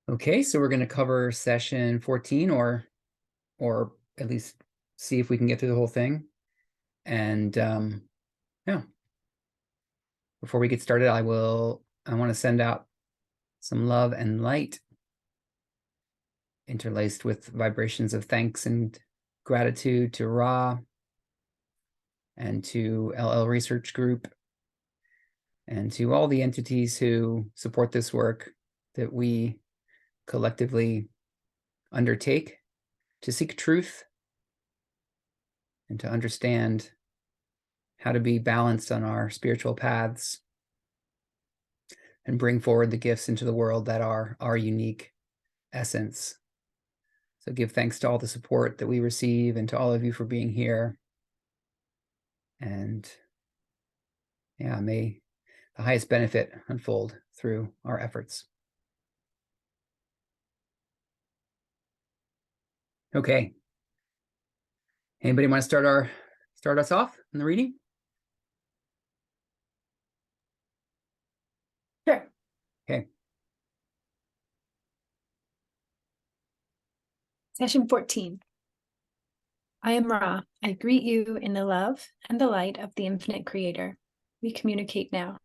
Okay, so we're going to cover session 14 or at least see if we can get through the whole thing. And yeah, before we get started, I want to send out some love and light interlaced with vibrations of thanks and gratitude to Ra and to LL Research Group and to all the entities who support this work that we collectively undertake to seek truth and to understand how to be balanced on our spiritual paths and bring forward the gifts into the world that are our unique essence. So give thanks to all the support that we receive and to all of you for being here. And yeah, may the highest benefit unfold through our efforts. Okay. Anybody want to start us off in the reading? Sure. Okay. Session 14. I am Ra. I greet you in the love and the light of the infinite creator. We communicate now.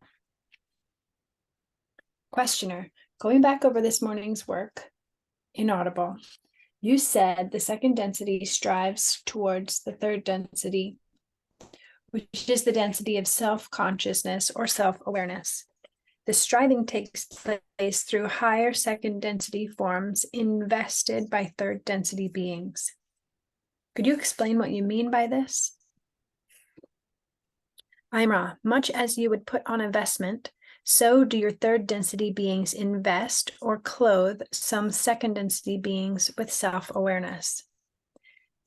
Questioner, going back over this morning's work, inaudible. You said the second density strives towards the third density, which is the density of self-consciousness or self-awareness. The striving takes place through higher second density forms invested by third density beings. Could you explain what you mean by this? I'm Ra. Much as you would put on a vestment, so do your third density beings invest or clothe some second density beings with self-awareness.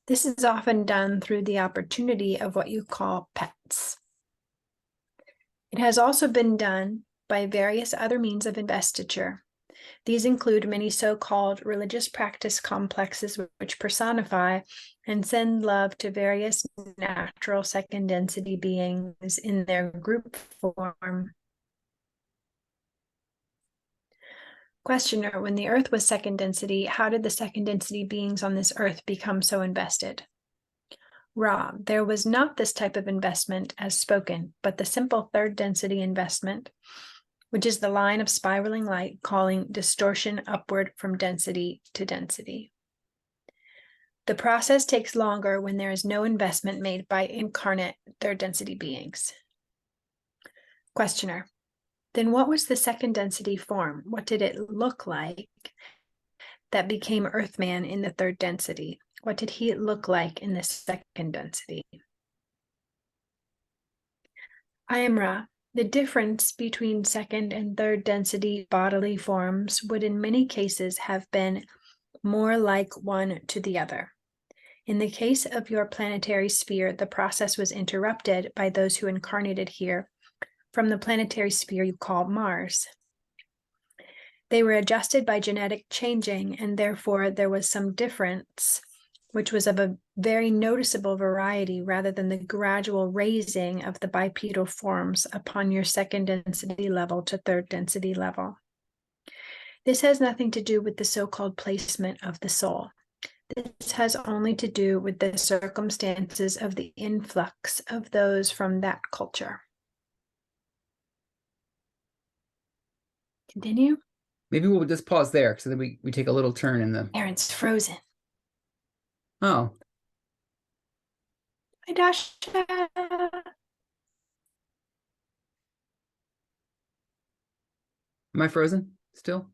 This is often done through the opportunity of what you call pets. It has also been done by various other means of investiture. These include many so-called religious practice complexes which personify and send love to various natural second density beings in their group form. Questioner, when the earth was second density, how did the second density beings on this earth become so invested? Ra, there was not this type of investment as spoken, but the simple third density investment, which is the line of spiraling light calling distortion upward from density to density. The process takes longer when there is no investment made by incarnate third density beings. Questioner, then what was the second density form? What did it look like that became Earthman in the third density? What did he look like in the second density? I am Ra. The difference between second and third density bodily forms would in many cases have been more like one to the other. In the case of your planetary sphere, the process was interrupted by those who incarnated here from the planetary sphere you call Mars. They were adjusted by genetic changing, and therefore there was some difference, which was of a very noticeable variety rather than the gradual raising of the bipedal forms upon your second density level to third density level. This has nothing to do with the so-called placement of the soul. This has only to do with the circumstances of the influx of those from that culture. Continue? Maybe we'll just pause there so that we take a little turn in the... Aaron's frozen. Oh. Hi, Dasha. Am I frozen still?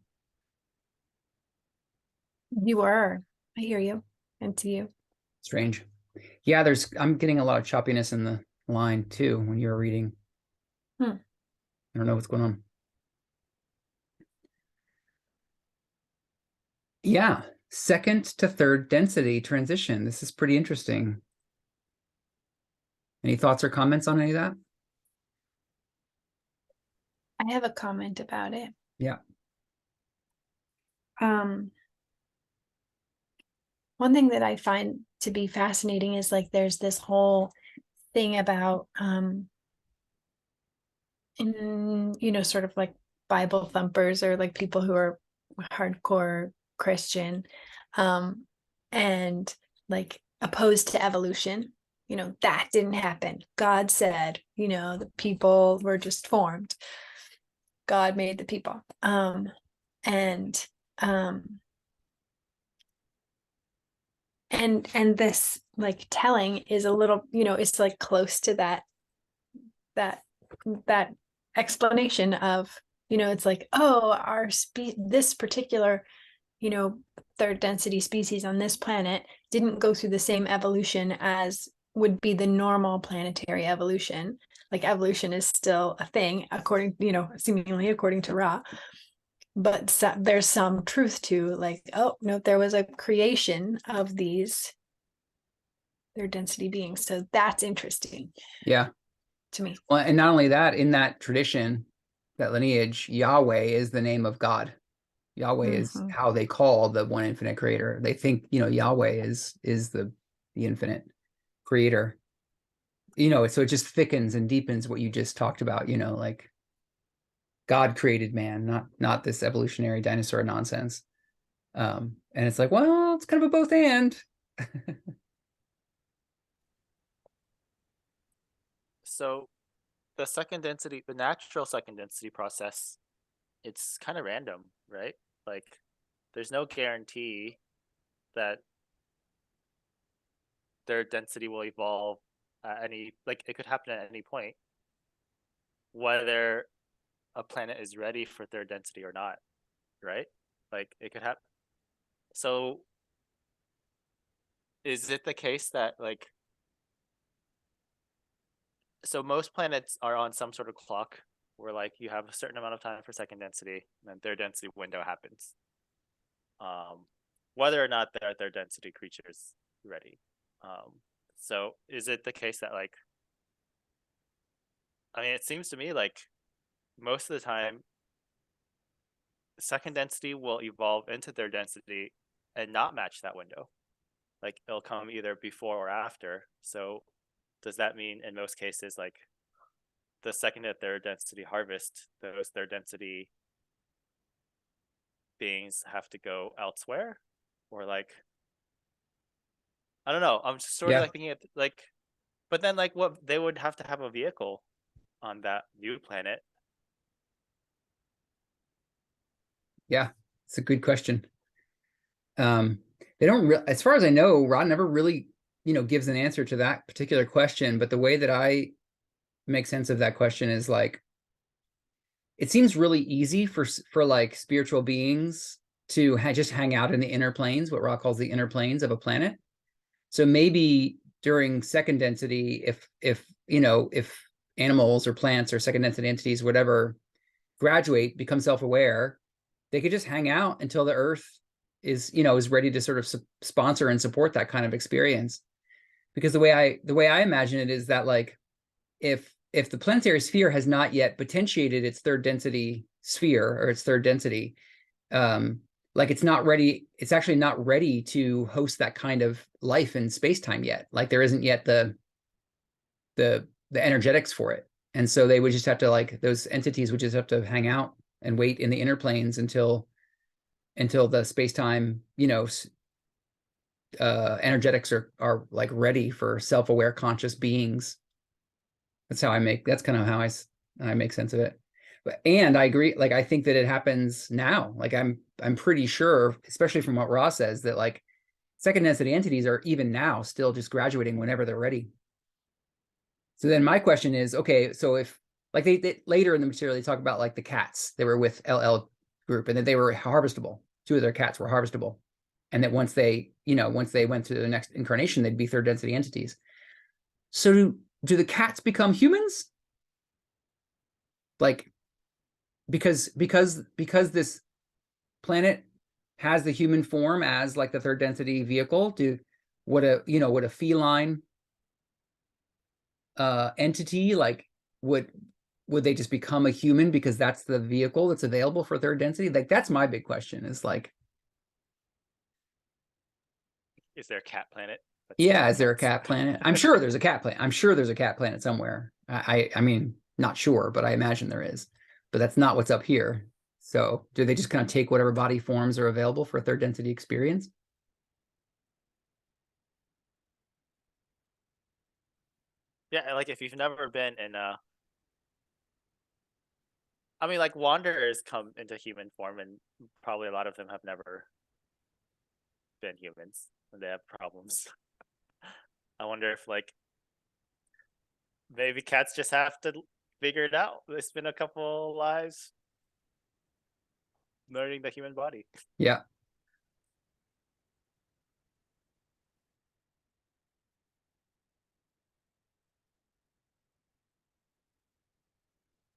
You were. I hear you and see you. Strange. Yeah, I'm getting a lot of choppiness in the line too when you're reading. I don't know what's going on. Yeah, second to third density transition. This is pretty interesting. Any thoughts or comments on any of that? I have a comment about it. Yeah. One thing that I find to be fascinating is like there's this whole thing about sort of like Bible thumpers or like people who are hardcore Christian, and like opposed to evolution. That didn't happen. God said, the people were just formed. God made the people. And this like telling is a little, it's like close to that explanation of, it's like, oh, this particular, third density species on this planet didn't go through the same evolution as would be the normal planetary evolution. Like evolution is still a thing according, seemingly according to Ra. But there's some truth to like, oh no, there was a creation of these third density beings. So that's interesting. Yeah. To me. Well, and not only that, in that tradition, that lineage, Yahweh is the name of God. Yahweh is how they call the one infinite creator. They think, Yahweh is the infinite creator. So it just thickens and deepens what you just talked about, like God created man, not this evolutionary dinosaur nonsense. And it's like, well, it's kind of a both and. So the natural second density process, it's kind of random, right? Like there's no guarantee that their density will evolve at it could happen at any point, whether a planet is ready for third density or not, right? Like it could happen. So is it the case that so most planets are on some sort of clock where you have a certain amount of time for second density and then third density window happens, whether or not there are third density creatures ready. So is it the case that it seems to me like most of the time second density will evolve into third density and not match that window. Like it'll come either before or after. So does that mean in most cases the second to third density harvest, those third density beings have to go elsewhere? Or I don't know. I'm just sort of thinking it but then what they would have to have a vehicle on that new planet. Yeah, it's a good question. They don't as far as I know, Rod never really, gives an answer to that particular question. But the way that I make sense of that question is it seems really easy for spiritual beings to just hang out in the inner planes, what Ra calls the inner planes of a planet. So maybe during second density, if animals or plants or second density entities, whatever, graduate, become self-aware, they could just hang out until the Earth is ready to sort of sponsor and support that kind of experience. Because the way I imagine it is that if the planetary sphere has not yet potentiated its third density sphere or its third density, it's not ready. It's actually not ready to host that kind of life in space-time yet. There isn't yet the energetics for it. And so they would just have to those entities would just have to hang out and wait in the inner planes until the space-time, energetics are ready for self-aware conscious beings. That's kind of how I make sense of it. And I agree, I think that it happens now. I'm pretty sure, especially from what Ross says, that second density entities are even now still just graduating whenever they're ready. So then my question is, okay, so if they later in the material, they talk about the cats, they were with LL group and that they were harvestable. 2 of their cats were harvestable. And that once they went to the next incarnation, they'd be third density entities. So do the cats become humans? Because this planet has the human form as the third density vehicle, would a feline entity would they just become a human because that's the vehicle that's available for third density? That's my big question is is there a cat planet? Yeah, is there a cat planet? I'm sure there's a cat planet. I'm sure there's a cat planet somewhere. I mean, not sure, but I imagine there is. But that's not what's up here. So do they just kind of take whatever body forms are available for a third density experience? Yeah, like if you've never been in I mean, like wanderers come into human form, and probably a lot of them have never been humans, and they have problems. I wonder if like maybe cats just have to figure it out. They spend a couple lives learning the human body. Yeah.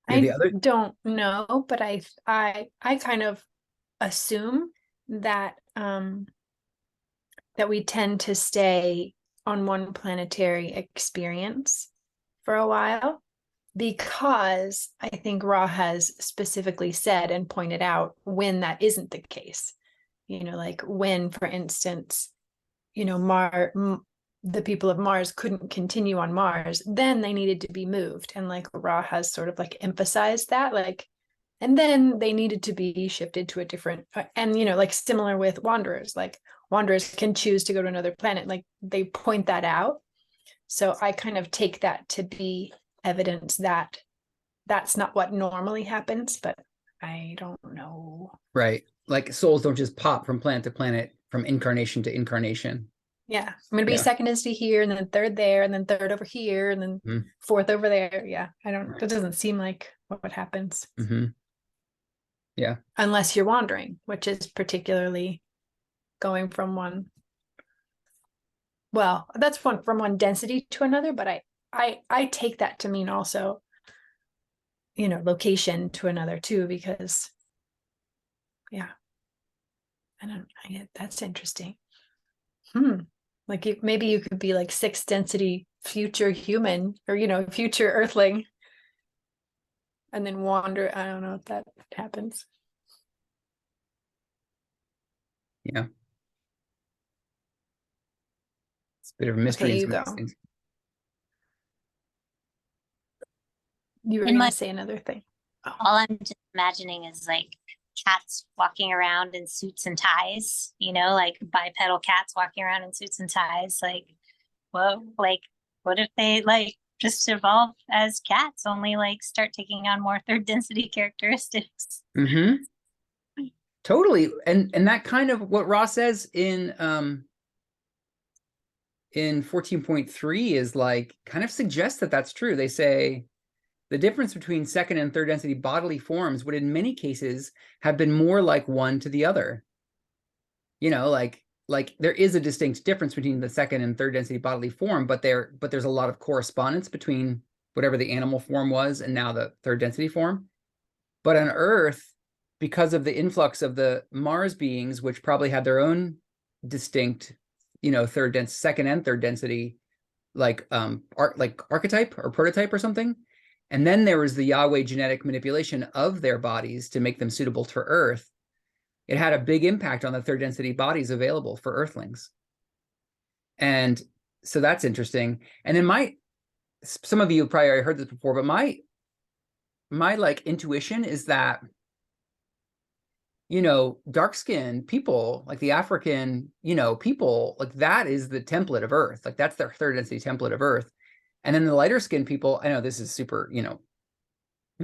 Yeah, I the other, don't know, but I kind of assume that that we tend to stay on one planetary experience for a while, because I think Ra has specifically said and pointed out when that isn't the case. Like when, for instance, the people of Mars couldn't continue on Mars, then they needed to be moved. And like Ra has sort of like emphasized that, like, and then they needed to be shifted to a different, and like similar with wanderers, like wanderers can choose to go to another planet. Like they point that out. So I kind of take that to be evidence that that's not what normally happens, but I don't know. right. Like souls don't just pop from planet to planet, from incarnation to incarnation. Yeah, I'm gonna be Yeah. second density here, and then third there, and then third over here, and then Mhm. fourth over there. Yeah, I don't. Right. That doesn't seem like what happens Mm-hmm. Yeah. unless you're wandering, which is particularly going from one. Well, that's one from one density to another, but I take that to mean also, location to another too, because yeah, I don't. I get that's interesting. Like maybe you could be like sixth density future human, or future earthling, and then wander. I don't know if that happens. Yeah. It's a bit of a mystery Okay, in you some of go. these things. You were In going my to say another thing. Oh. all I'm just imagining is like cats walking around in suits and ties, like bipedal cats walking around in suits and ties. Like, whoa, like what if they like just evolve as cats, only like start taking on more third density characteristics? Mm-hmm. Totally. And that kind of what Ross says in 14.3 is like kind of suggests that that's true. They say the difference between second and third density bodily forms would in many cases have been more like one to the other. Like there is a distinct difference between the second and third density bodily form, but there's a lot of correspondence between whatever the animal form was and now the third density form. But on Earth, because of the influx of the Mars beings, which probably had their own distinct, second and third density, like archetype or prototype or something. And then there was the Yahweh genetic manipulation of their bodies to make them suitable for Earth. It had a big impact on the third density bodies available for Earthlings. And so that's interesting. And then some of you probably already heard this before, but my like intuition is that dark-skinned people, like the African, people, like that is the template of Earth. Like that's their third density template of Earth. And then the lighter-skinned people, I know this is super,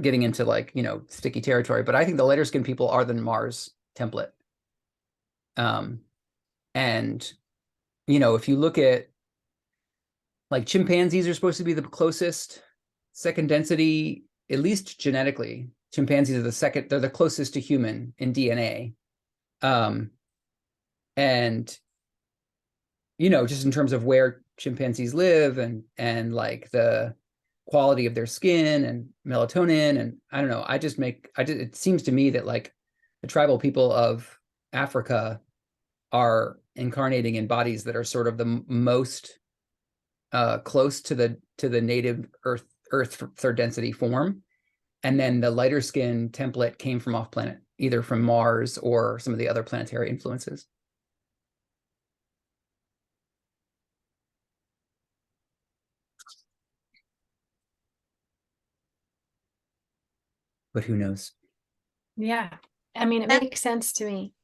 getting into like, sticky territory, but I think the lighter-skinned people are the Mars template. And, if you look at like chimpanzees are supposed to be the closest second density, at least genetically. Chimpanzees are they're the closest to human in DNA. And just in terms of where chimpanzees live and like the quality of their skin and melatonin, and I don't know, it seems to me that like the tribal people of Africa are incarnating in bodies that are sort of the most close to the native Earth third density form. And then the lighter skin template came from off planet, either from Mars or some of the other planetary influences. But who knows? Yeah, I mean, it That- makes sense to me.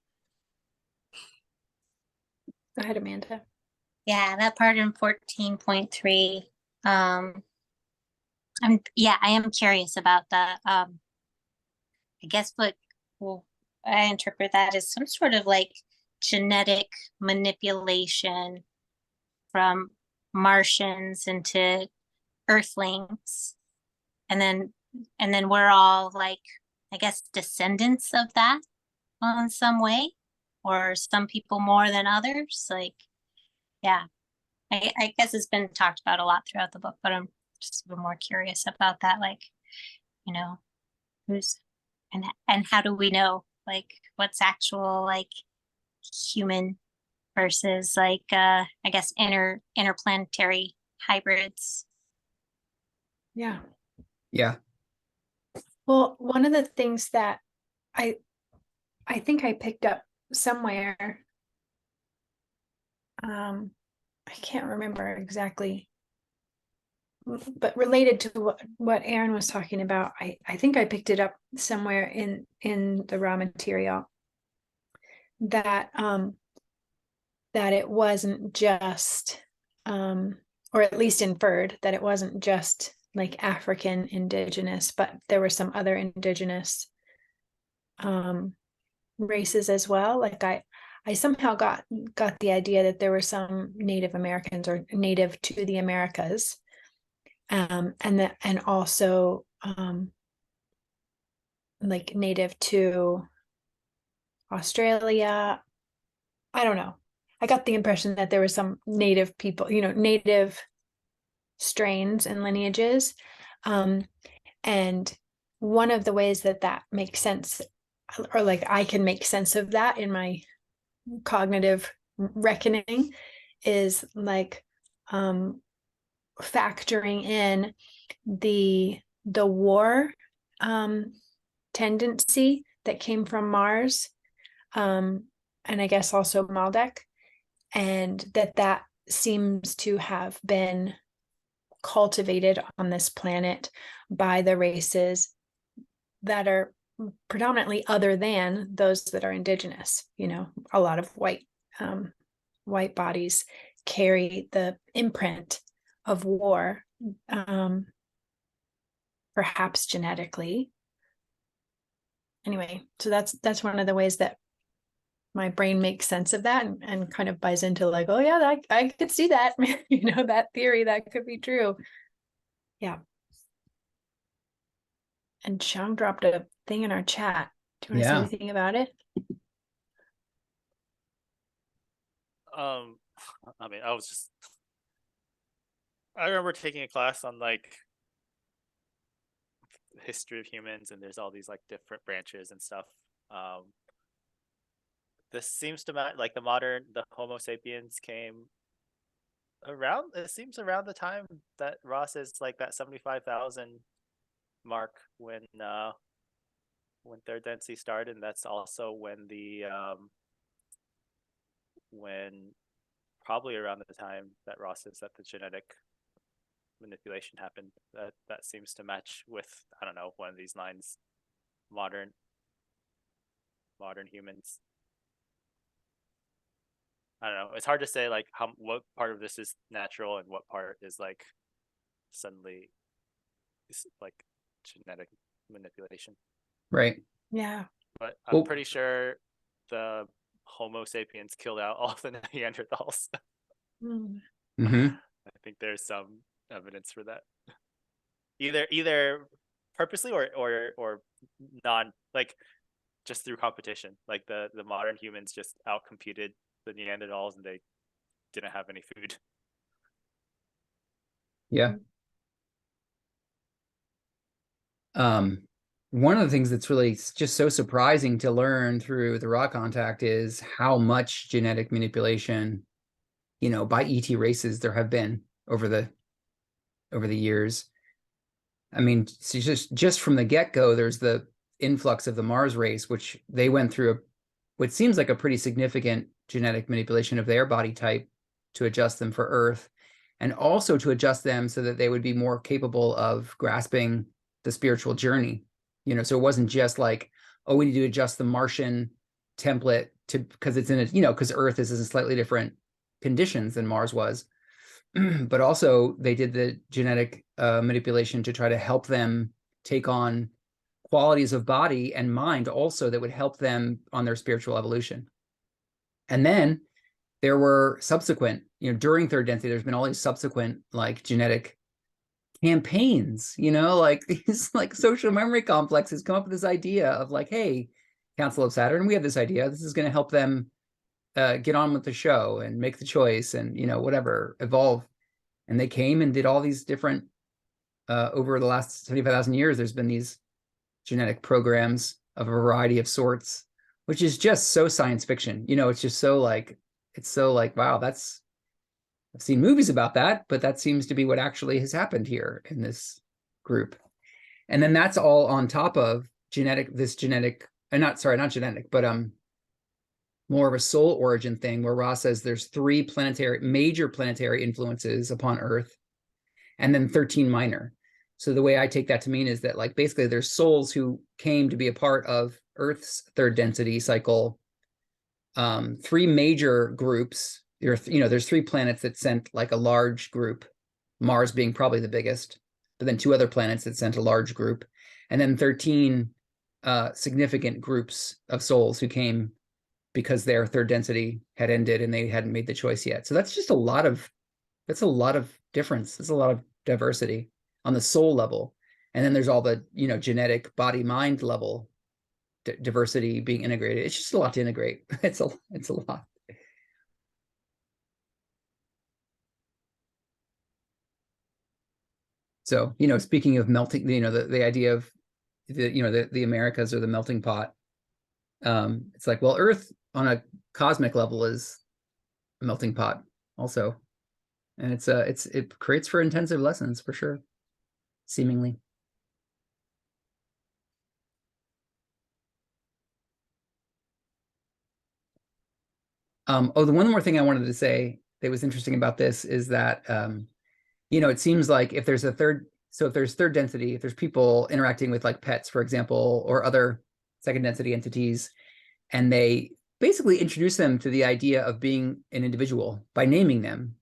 Go ahead, Amanda. Yeah, that part in 14.3. I am curious about the I guess what well, I interpret that as some sort of like genetic manipulation from Martians into Earthlings. And then we're all like, I guess, descendants of that in some way, or some people more than others. Like, yeah, I guess it's been talked about a lot throughout the book, but I'm just a bit more curious about that. Like, you know, who's and how do we know like what's actual like human versus like I guess interplanetary hybrids. Yeah. Yeah. Well, one of the things that I think I picked up somewhere, I can't remember exactly, but related to what Aaron was talking about, I think I picked it up somewhere in the raw material that that it wasn't just or at least inferred that it wasn't just like African indigenous, but there were some other indigenous races as well. Like I somehow got the idea that there were some Native Americans or native to the Americas, and also like native to Australia. I don't know. I got the impression that there were some native people, native strains and lineages. And one of the ways that makes sense, or like I can make sense of that in my cognitive reckoning, is like factoring in the war tendency that came from Mars, and I guess also Maldek, and that seems to have been cultivated on this planet by the races that are predominantly other than those that are indigenous. A lot of white bodies carry the imprint of war, perhaps genetically. Anyway, so that's one of the ways that my brain makes sense of that, and kind of buys into like, oh yeah, I could see that, that theory, that could be true. Yeah. And Sean dropped a thing in our chat. Do you want to say anything about it? I mean, I remember taking a class on like the history of humans, and there's all these like different branches and stuff. This seems to match like the Homo sapiens came around. It seems around the time that Ross is like that 75,000 mark when third density started, and that's also when when probably around the time that Ross is that the genetic manipulation happened. That seems to match with, I don't know, one of these lines, modern humans. I don't know. It's hard to say like what part of this is natural and what part is like suddenly like genetic manipulation. Right. Yeah. But I'm pretty sure the Homo sapiens killed out all of the Neanderthals. Mm-hmm. I think there's some evidence for that. Either purposely or non, like just through competition. Like the modern humans just outcompeted the Neanderthals and they didn't have any food. Yeah. One of the things that's really just so surprising to learn through the raw contact is how much genetic manipulation, by ET races there have been over the years. I mean, so just from the get-go, there's the influx of the Mars race, which they went through what seems like a pretty significant genetic manipulation of their body type to adjust them for Earth, and also to adjust them so that they would be more capable of grasping the spiritual journey. So it wasn't just like, oh, we need to adjust the Martian template to, because it's in a, you know, because Earth is in slightly different conditions than Mars was. But also they did the genetic manipulation to try to help them take on qualities of body and mind also that would help them on their spiritual evolution. And then there were subsequent, you know, during third density, there's been all these subsequent like genetic campaigns, you know, like these like social memory complexes come up with this idea of like, hey, Council of Saturn, we have this idea. This is going to help them get on with the show and make the choice and, you know, whatever, evolve. And they came and did all these different, over the last 75,000 years, there's been these genetic programs of a variety of sorts, which is just so science fiction. You know, it's just so like, it's so like, wow, that's, I've seen movies about that, but that seems to be what actually has happened here in this group. And then that's all on top of genetic, this genetic, not genetic, but more of a soul origin thing where Ra says there's 3 major planetary influences upon Earth, and then 13 minor. So the way I take that to mean is that like basically there's souls who came to be a part of Earth's third density cycle. 3 major groups. There's 3 planets that sent like a large group, Mars being probably the biggest, but then 2 other planets that sent a large group, and then 13 significant groups of souls who came because their third density had ended and they hadn't made the choice yet. So that's just a lot of difference. There's a lot of diversity on the soul level. And then there's all the, you know, genetic body mind level diversity being integrated. It's just a lot to integrate. It's a lot. So, you know, speaking of melting, you know, the idea of the Americas or the melting pot, it's like, well, Earth on a cosmic level is a melting pot also. And it creates for intensive lessons for sure, seemingly. The one more thing I wanted to say that was interesting about this is that, you know, it seems like if there's third density, if there's people interacting with like pets, for example, or other second density entities, and they basically introduce them to the idea of being an individual by naming them,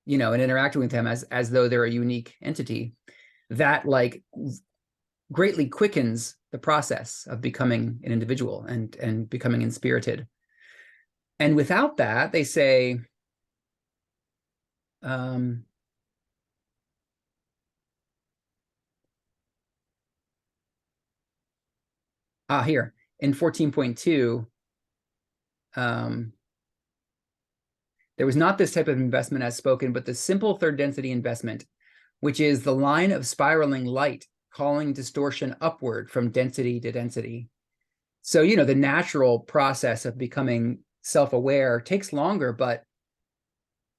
you know, and interacting with them as though they're a unique entity, that like greatly quickens the process of becoming an individual and becoming inspirited. And without that, they say, here in 14.2, there was not this type of investment as spoken, but the simple third density investment, which is the line of spiraling light calling distortion upward from density to density. So, you know, the natural process of becoming self-aware takes longer, but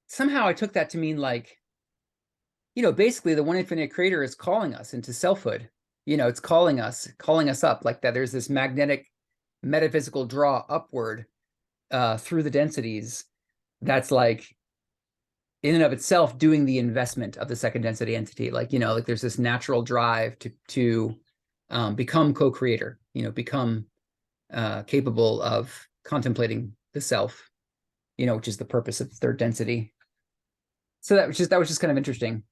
somehow I took that to mean like, you know, basically the one infinite creator is calling us into selfhood. You know, it's calling us up like that. There's this magnetic metaphysical draw upward through the densities that's like in and of itself doing the investment of the second density entity. Like, you know, like there's this natural drive to become co-creator, you know, become capable of contemplating the self, you know, which is the purpose of third density. So that was just kind of interesting,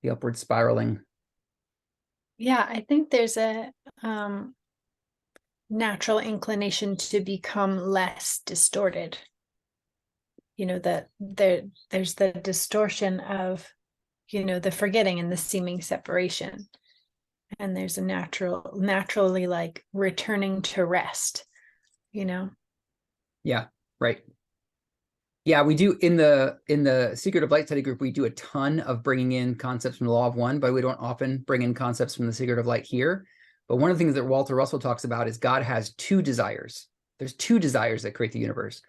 the upward spiraling. Yeah, I think there's a natural inclination to become less distorted. You know, that there's the distortion of, you know, the forgetting and the seeming separation. And there's a naturally like returning to rest, you know? Yeah, right. Yeah, we do in the Secret of Light study group, we do a ton of bringing in concepts from the Law of One, but we don't often bring in concepts from the Secret of Light here. But one of the things that Walter Russell talks about is God has 2 desires. There's 2 desires that create the universe.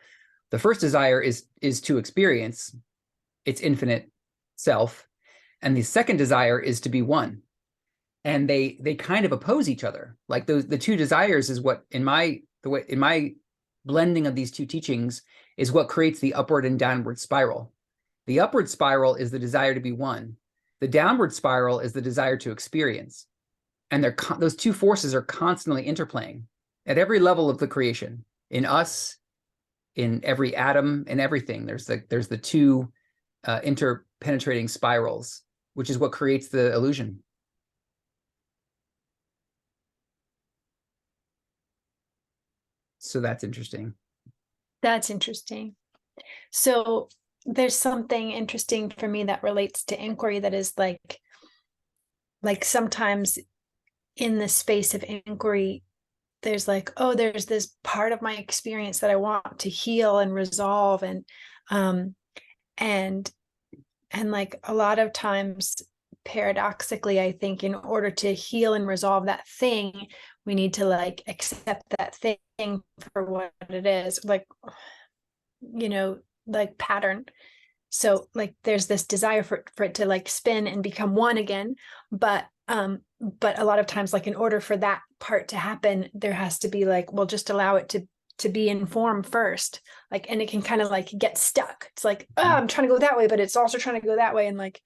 The first desire is to experience its infinite self, and the second desire is to be one. And they kind of oppose each other. Like the 2 desires is what in my blending of these 2 teachings is what creates the upward and downward spiral. The upward spiral is the desire to be one. The downward spiral is the desire to experience. and those two forces are constantly interplaying at every level of the creation, in us, in every atom, in everything. There's the two interpenetrating spirals, which is what creates the illusion. So that's interesting. That's interesting. So there's something interesting for me that relates to inquiry, that is like sometimes in the space of inquiry, there's like, oh, there's this part of my experience that I want to heal and resolve. And like a lot of times, paradoxically, I think in order to heal and resolve that thing, we need to like accept that thing for what it is, like, you know, like pattern. So like there's this desire for it to like spin and become one again, but a lot of times, like in order for that part to happen, there has to be like, well, just allow it to be in form first, like, and it can kind of like get stuck. It's like, oh, I'm trying to go that way, but it's also trying to go that way, and like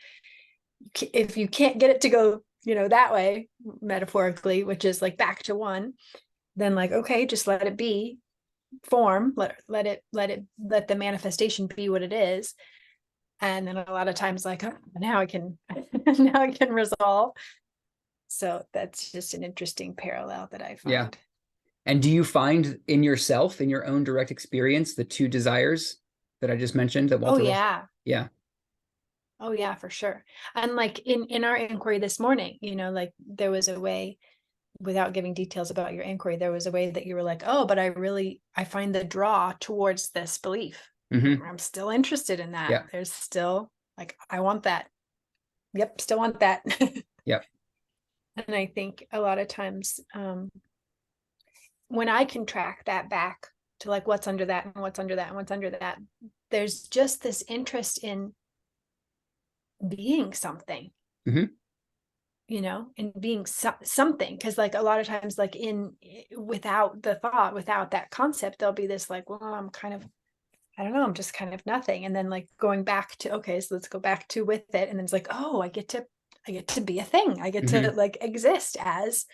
if you can't get it to go, you know, that way, metaphorically, which is like back to one, then like, okay, just let it be form, let the manifestation be what it is. And then a lot of times like, oh, now I can now I can resolve. So that's just an interesting parallel that I find. Yeah. And do you find in yourself, in your own direct experience, the two desires that I just mentioned that Walter yeah. Yeah. Oh yeah, for sure. And like in our inquiry this morning, you know, like there was a way, without giving details about your inquiry, there was a way that you were like, oh, but I find the draw towards this belief. Mm-hmm. I'm still interested in that. Yeah. There's still like, I want that. Yep. Still want that. Yep. And I think a lot of times, when I can track that back to like what's under that and what's under that and what's under that, there's just this interest in being something. Mm-hmm. You know, and being something, because like a lot of times, like without the thought, without that concept, there'll be this like, well, I'm kind of, I don't know, I'm just kind of nothing. And then like going back to, okay, so let's go back to with it, and then it's like, oh, I get to be a thing, I get to like exist as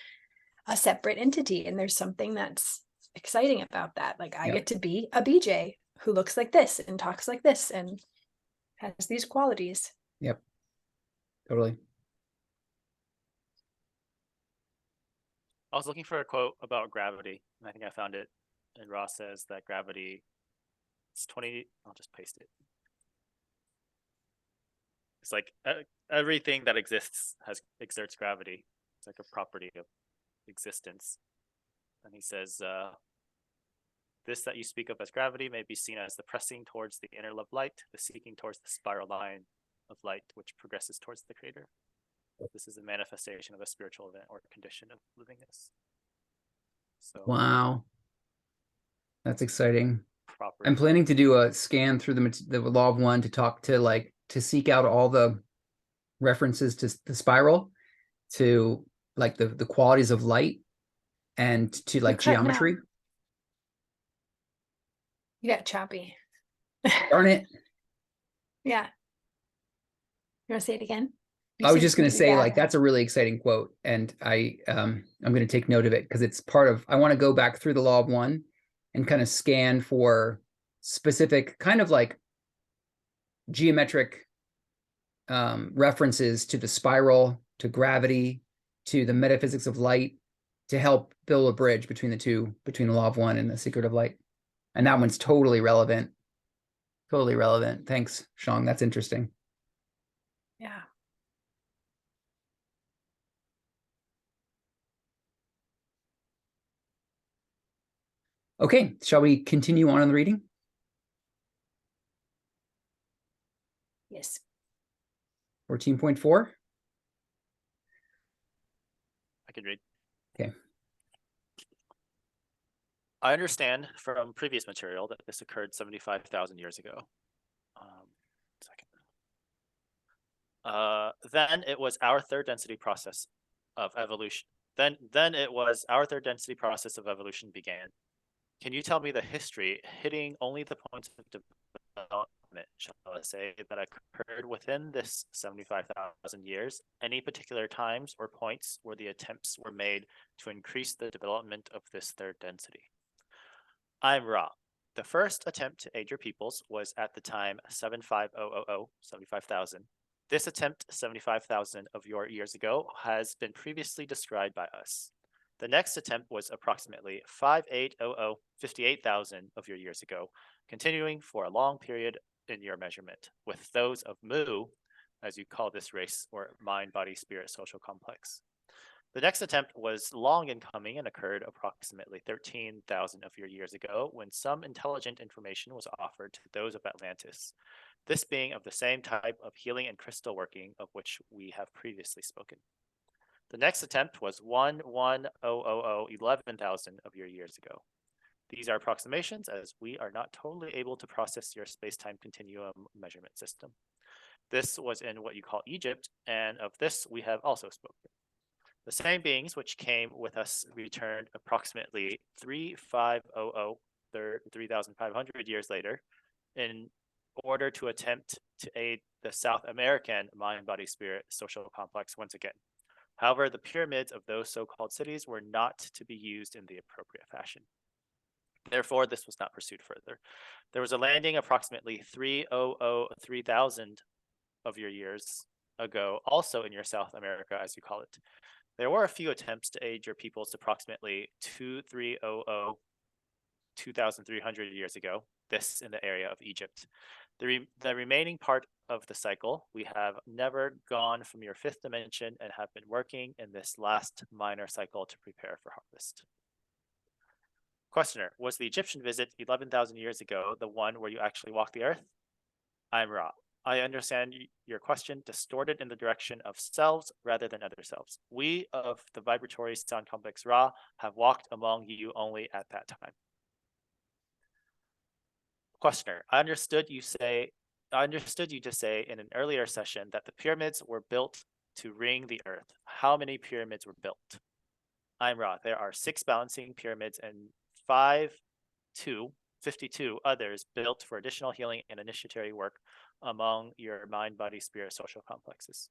a separate entity, and there's something that's exciting about that. Like I get to be a BJ who looks like this and talks like this and has these qualities. Yep. Totally. I was looking for a quote about gravity, and I think I found it. And Ross says that gravity is 20. I'll just paste it. It's like everything that exists exerts gravity. It's like a property of existence. And he says, this that you speak of as gravity may be seen as the pressing towards the inner love light, the seeking towards the spiral line of light which progresses towards the creator. This is a manifestation of a spiritual event or condition of livingness. So wow, that's exciting. property. I'm planning to do a scan through the law of one to seek out all the references to the spiral, to like the qualities of light, and to like geometry. You got choppy. Darn it. Yeah. You want to say it again? I was just going to say, like, that's a really exciting quote, and I'm going to take note of it, because it's part of, I want to go back through the law of one and kind of scan for specific kind of like geometric references to the spiral, to gravity, to the metaphysics of light, to help build a bridge between the two, between the law of one and the secret of light. And that one's totally relevant. Totally relevant. Thanks, Shang. That's interesting. Yeah. Okay, shall we continue on in the reading? Yes. 14.4. I can read. Okay. I understand from previous material that this occurred 75,000 years ago. Then it was our third density process of evolution. Then it was our third density process of evolution began. Can you tell me the history, hitting only the points of shall I say, that occurred within this 75,000 years, any particular times or points where the attempts were made to increase the development of this third density? I'm Ra. The first attempt to aid your peoples was at the time 75,000. This attempt 75,000 of your years ago has been previously described by us. The next attempt was approximately 58,000 of your years ago, continuing for a long period in your measurement, with those of Mu, as you call this race, or mind, body, spirit, social complex. The next attempt was long in coming and occurred approximately 13,000 of your years ago, when some intelligent information was offered to those of Atlantis, this being of the same type of healing and crystal working of which we have previously spoken. The next attempt was 11,000 of your years ago. These are approximations, as we are not totally able to process your space-time continuum measurement system. This was in what you call Egypt, and of this we have also spoken. The same beings which came with us returned approximately 3,500 years later in order to attempt to aid the South American mind, body, spirit social complex once again. However, the pyramids of those so-called cities were not to be used in the appropriate fashion. Therefore, this was not pursued further. There was a landing approximately 3,000 of your years ago, also in your South America, as you call it. There were a few attempts to aid your peoples approximately 2,300 years ago, this in the area of Egypt. The remaining part of the cycle, we have never gone from your fifth dimension and have been working in this last minor cycle to prepare for harvest. Questioner, was the Egyptian visit 11,000 years ago the one where you actually walked the earth? I'm Ra. I understand your question distorted in the direction of selves rather than other selves. We of the vibratory sound complex Ra have walked among you only at that time. Questioner, I understood you to say in an earlier session that the pyramids were built to ring the earth. How many pyramids were built? I'm Ra. There are 6 balancing pyramids and 52 others built for additional healing and initiatory work among your mind, body, spirit, social complexes.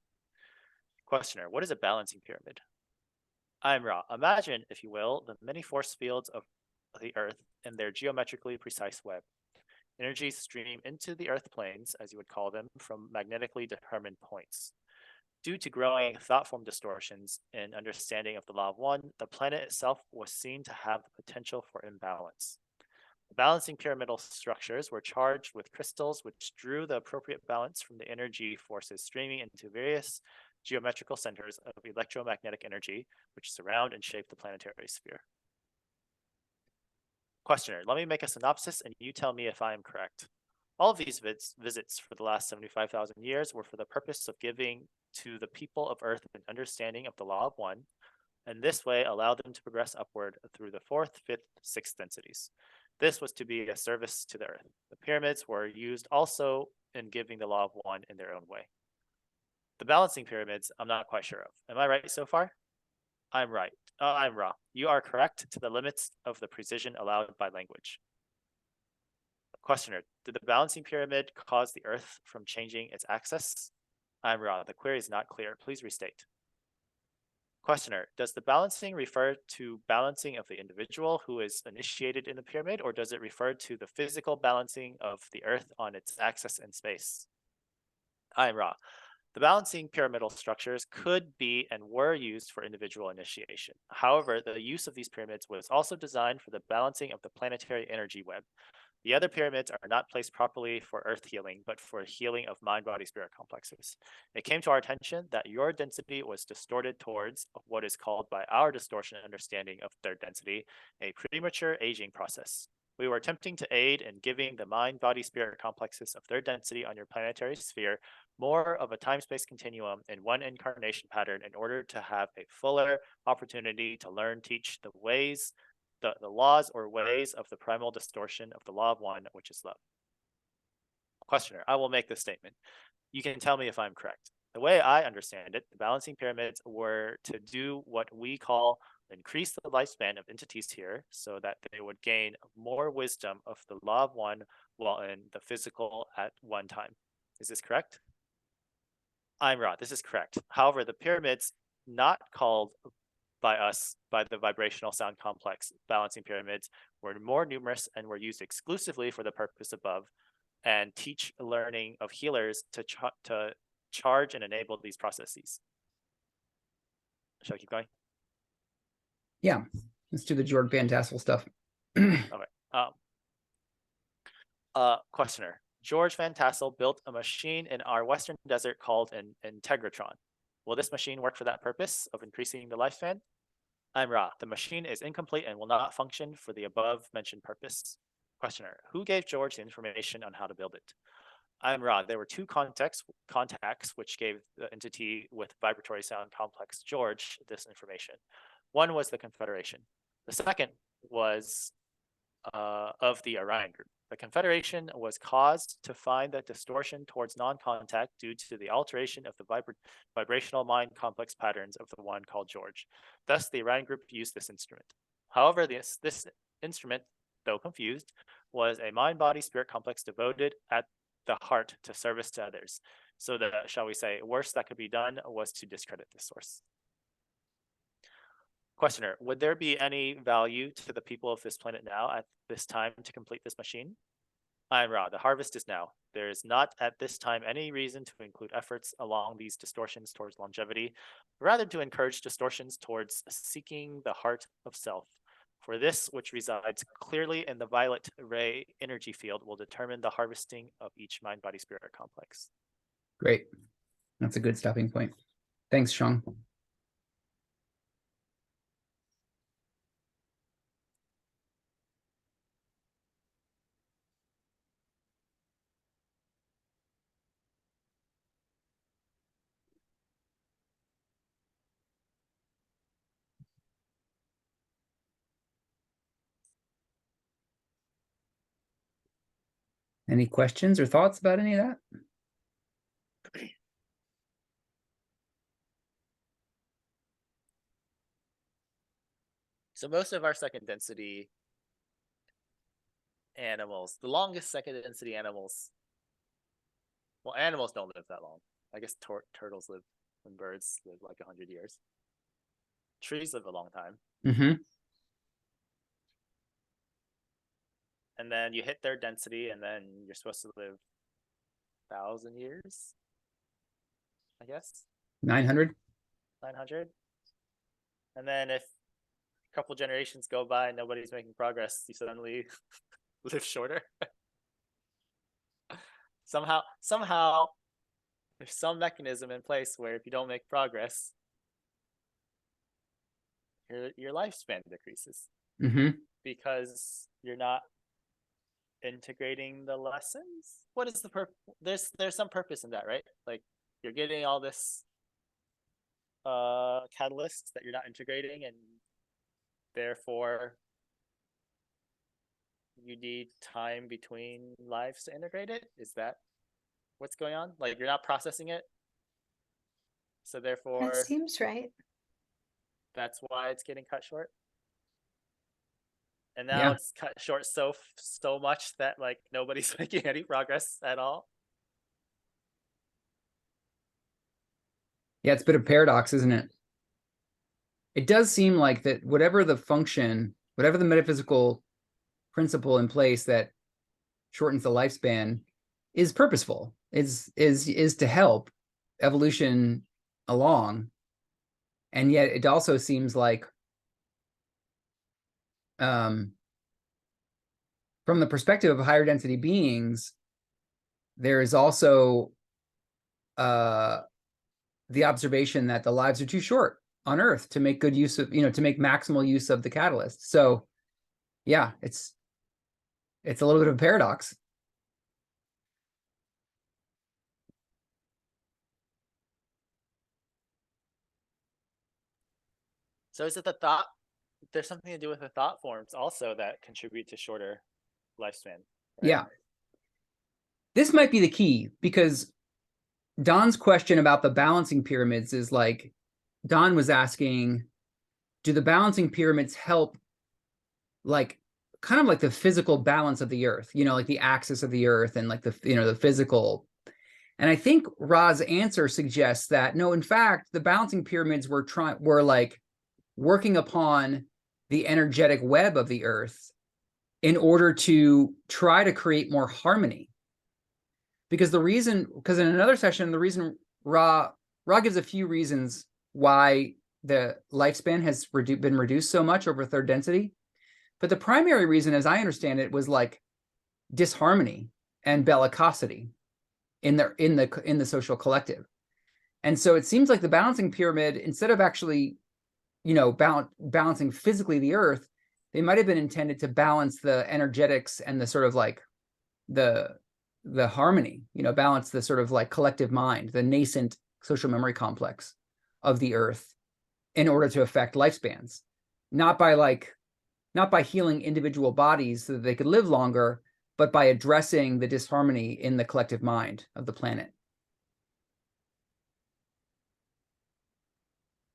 Questioner, what is a balancing pyramid? I'm Ra. Imagine, if you will, the many force fields of the earth and their geometrically precise web. Energies stream into the earth planes, as you would call them, from magnetically determined points. Due to growing thought form distortions and understanding of the law of one, the planet itself was seen to have the potential for imbalance. The balancing pyramidal structures were charged with crystals which drew the appropriate balance from the energy forces streaming into various geometrical centers of electromagnetic energy which surround and shape the planetary sphere. Questioner, let me make a synopsis and you tell me if I am correct. All of these visits for the last 75,000 years were for the purpose of giving to the people of Earth an understanding of the law of one, and this way allow them to progress upward through the 4th, 5th, 6th densities. This was to be a service to the Earth. The pyramids were used also in giving the law of one in their own way. The balancing pyramids, I'm not quite sure of. Am I right so far? I'm right. I'm Ra. You are correct to the limits of the precision allowed by language. Questioner, did the balancing pyramid cause the Earth from changing its axis? I'm Ra. The query is not clear. Please restate. Questioner, does the balancing refer to balancing of the individual who is initiated in the pyramid, or does it refer to the physical balancing of the Earth on its axis in space? I'm Ra. The balancing pyramidal structures could be and were used for individual initiation. However, the use of these pyramids was also designed for the balancing of the planetary energy web. The other pyramids are not placed properly for Earth healing, but for healing of mind, body, spirit complexes. It came to our attention that your density was distorted towards what is called by our distortion understanding of third density, a premature aging process. We were attempting to aid in giving the mind, body, spirit complexes of third density on your planetary sphere more of a time-space continuum in one incarnation pattern in order to have a fuller opportunity to learn, teach the ways, the laws or ways of the primal distortion of the law of one, which is love. Questioner, I will make this statement. You can tell me if I'm correct. The way I understand it, the balancing pyramids were to do what we call increase the lifespan of entities here so that they would gain more wisdom of the law of one while in the physical at one time. Is this correct? I'm Ra. This is correct. However, the pyramids not called by us by the vibrational sound complex balancing pyramids were more numerous and were used exclusively for the purpose above and teach learning of healers to charge and enable these processes. Shall I keep going? Yeah, let's do the Georg Van Tassel stuff. Okay. Questioner. George Van Tassel built a machine in our western desert called an Integratron. Will this machine work for that purpose of increasing the lifespan? I'm Ra. The machine is incomplete and will not function for the above mentioned purpose. Questioner. Who gave George the information on how to build it? I'm Ra. There were two contacts which gave the entity with vibratory sound complex George this information. One was the Confederation. The second was of the Orion group. The Confederation was caused to find the distortion towards non-contact due to the alteration of the vibrational mind complex patterns of the one called George. Thus, the Orion group used this instrument. However, this instrument, though confused, was a mind-body-spirit complex devoted at the heart to service to others. So the, shall we say, worst that could be done was to discredit this source. Questioner, would there be any value to the people of this planet now at this time to complete this machine? I'm Ra. The harvest is now. There is not at this time any reason to include efforts along these distortions towards longevity, rather to encourage distortions towards seeking the heart of self. For this, which resides clearly in the violet ray energy field, will determine the harvesting of each mind-body-spirit complex. Great. That's a good stopping point. Thanks, Sean. Any questions or thoughts about any of that? So most of our second density animals, the longest second density animals, well, animals don't live that long. I guess turtles live, and birds live like 100 years. Trees live a long time. Mm-hmm. And then you hit their density, and then you're supposed to live 1,000 years, I guess. 900. 900. And then if a couple generations go by and nobody's making progress, you suddenly live shorter. Somehow, there's some mechanism in place where if you don't make progress, your lifespan decreases. Mm-hmm. Because you're not integrating the lessons. What is the purpose? There's some purpose in that, right? Like you're getting all this catalyst that you're not integrating, and therefore you need time between lives to integrate it. Is that what's going on? Like you're not processing it, so therefore That seems right. that's why it's getting cut short. And now Yeah. it's cut short so much that like nobody's making any progress at all. Yeah, it's a bit of paradox, isn't it? It does seem like that whatever the function, whatever the metaphysical principle in place that shortens the lifespan is purposeful, is to help evolution along. And yet it also seems like from the perspective of higher density beings, there is also the observation that the lives are too short on Earth to make good use of, to make maximal use of the catalyst. So yeah, it's a little bit of a paradox. So is it the thought? There's something to do with the thought forms also that contribute to shorter lifespan. Right? Yeah. This might be the key, because Don's question about the balancing pyramids is like, Don was asking, do the balancing pyramids help, like, kind of like the physical balance of the earth, you know, like the axis of the earth and like the, you know, the physical. And I think Ra's answer suggests that no, in fact, the balancing pyramids were like working upon the energetic web of the earth in order to try to create more harmony. Because in another session, the reason Ra gives a few reasons why the lifespan has been reduced so much over third density. But the primary reason, as I understand it, was like disharmony and bellicosity in the social collective. And so it seems like the balancing pyramid, instead of actually, you know, balancing physically the earth, they might have been intended to balance the energetics and the sort of like the harmony, you know, balance the sort of like collective mind, the nascent social memory complex of the earth, in order to affect lifespans, not by healing individual bodies so that they could live longer, but by addressing the disharmony in the collective mind of the planet.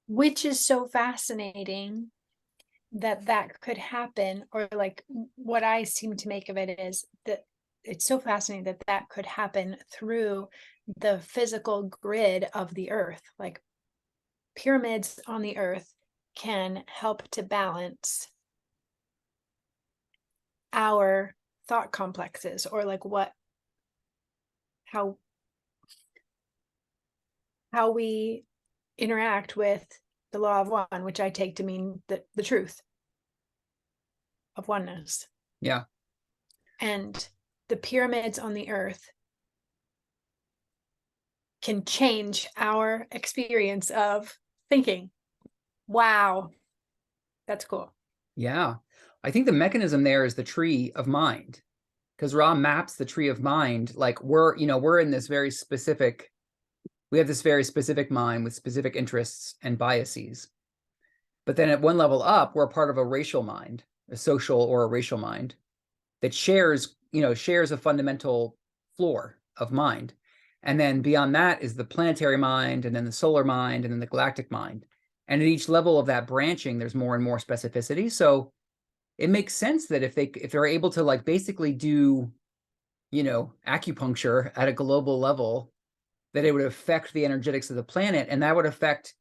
Which is so fascinating that could happen, or like what I seem to make of it is that it's so fascinating that could happen through the physical grid of the earth. Like pyramids on the earth can help to balance our thought complexes, or like how we interact with the law of one, which I take to mean the truth of oneness. Yeah. And the pyramids on the earth can change our experience of thinking. Wow. That's cool. Yeah. I think the mechanism there is the tree of mind, because Ra maps the tree of mind. Like we're in this very specific, we have this very specific mind with specific interests and biases. But then at one level up, we're part of a racial mind, a social or a racial mind that shares a fundamental floor of mind. And then beyond that is the planetary mind, and then the solar mind, and then the galactic mind. And at each level of that branching, there's more and more specificity. So it makes sense that if they're able to like basically do, you know, acupuncture at a global level, that it would affect the energetics of the planet, and that would affect,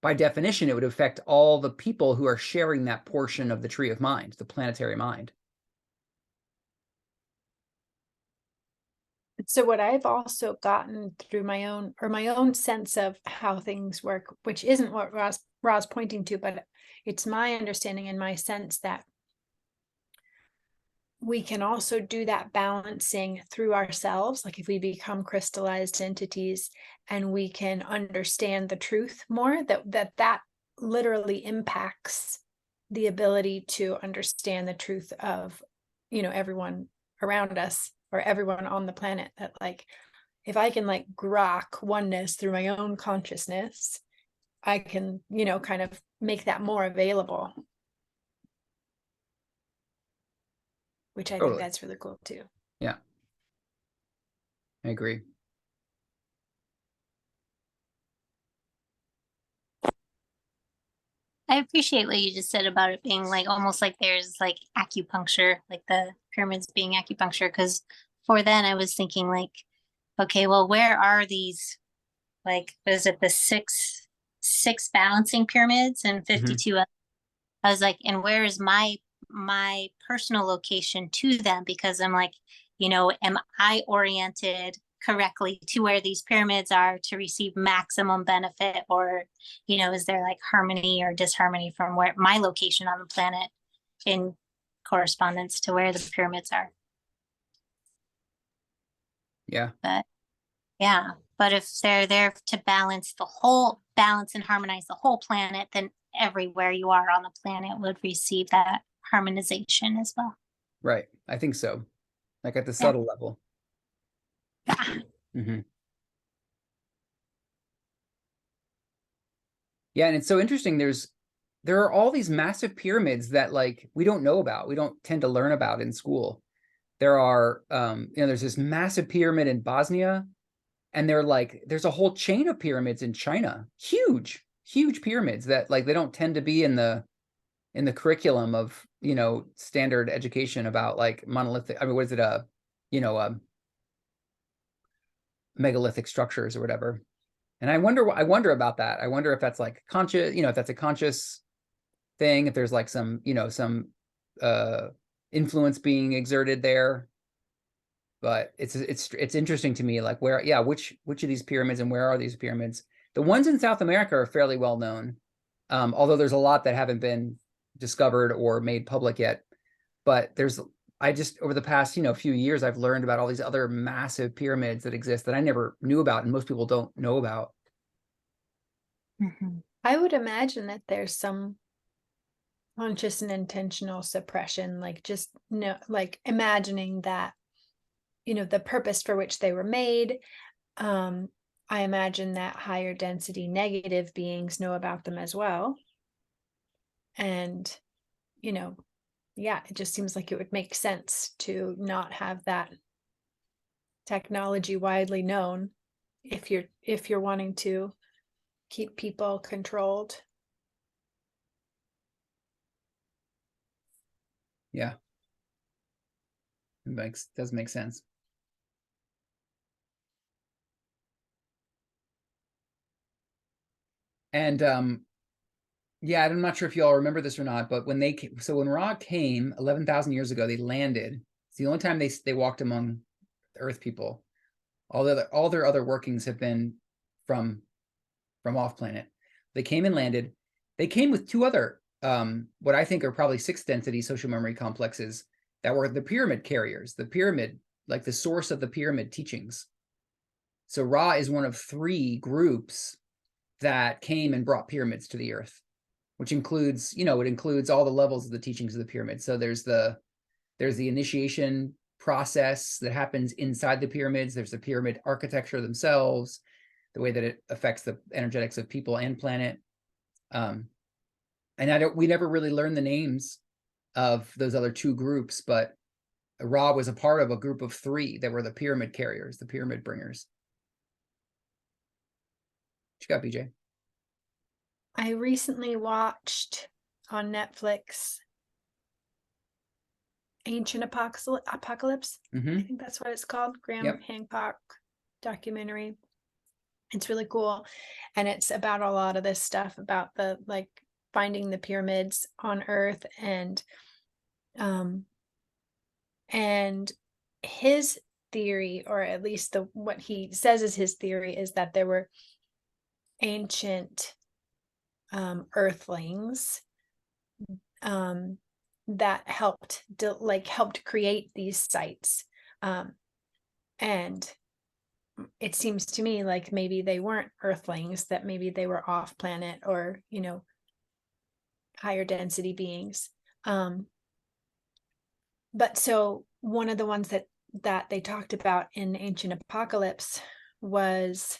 by definition, it would affect all the people who are sharing that portion of the tree of mind, the planetary mind. So what I've also gotten through my own sense of how things work, which isn't what Ra's pointing to, but it's my understanding and my sense that we can also do that balancing through ourselves. Like if we become crystallized entities and we can understand the truth more, that literally impacts the ability to understand the truth of, you know, everyone around us or everyone on the planet. That like, if I can like grok oneness through my own consciousness, I can, you know, kind of make that more available. Which I think that's really cool too. Yeah, I agree. I appreciate what you just said about it being like almost like there's like acupuncture, like the pyramids being acupuncture. Because for then I was thinking like, okay, well, where are these? Like, was it the six balancing pyramids and 52? I was like, and where is my personal location to them? Because I'm like, you know, am I oriented correctly to where these pyramids are to receive maximum benefit, or, you know, is there like harmony or disharmony from where my location on the planet in correspondence to where the pyramids are? Yeah. But yeah, but if they're there to balance and harmonize the whole planet, then everywhere you are on the planet would receive that harmonization as well. Right. I think so. Like at the subtle level. Yeah. Yeah, and it's so interesting. There are all these massive pyramids that like we don't know about. We don't tend to learn about in school. There are, there's this massive pyramid in Bosnia, and there's a whole chain of pyramids in China. Huge, huge pyramids that like they don't tend to be in the curriculum of, you know, standard education about like monolithic, I mean, what is it, you know, megalithic structures or whatever. And I wonder about that. I wonder if that's like conscious, you know, if that's a conscious thing, if there's like some, you know, some influence being exerted there. But it's interesting to me, like where, yeah, which of these pyramids and where are these pyramids? The ones in South America are fairly well known, although there's a lot that haven't been discovered or made public yet. But I just, over the past, you know, few years, I've learned about all these other massive pyramids that exist that I never knew about, and most people don't know about. I would imagine that there's some conscious and intentional suppression, like just no, like imagining that, you know, the purpose for which they were made. I imagine that higher density negative beings know about them as well. And, you know, yeah, it just seems like it would make sense to not have that technology widely known if you're wanting to keep people controlled. Yeah. It does make sense. And yeah, I'm not sure if y'all remember this or not, but when when Ra came 11,000 years ago, they landed. It's the only time they walked among the Earth people. All their other workings have been from off planet. They came and landed. They came with two other what I think are probably 6th density social memory complexes that were the pyramid carriers, the pyramid, like the source of the pyramid teachings. So Ra is one of 3 groups that came and brought pyramids to the Earth, which includes, you know, it includes all the levels of the teachings of the pyramid. So there's the initiation process that happens inside the pyramids. There's the pyramid architecture themselves, the way that it affects the energetics of people and planet. And we never really learned the names of those other 2 groups, but Ra was a part of a group of 3 that were the pyramid carriers, the pyramid bringers. What you got, BJ? I recently watched on Netflix Ancient Apocalypse. I think that's what it's called. Graham Hancock documentary. It's really cool. And it's about a lot of this stuff about the like finding the pyramids on Earth and his theory, or at least what he says is his theory, is that there were ancient earthlings that helped create these sites, and it seems to me like maybe they weren't earthlings, that maybe they were off planet, or, you know, higher density beings. But so one of the ones that they talked about in Ancient Apocalypse was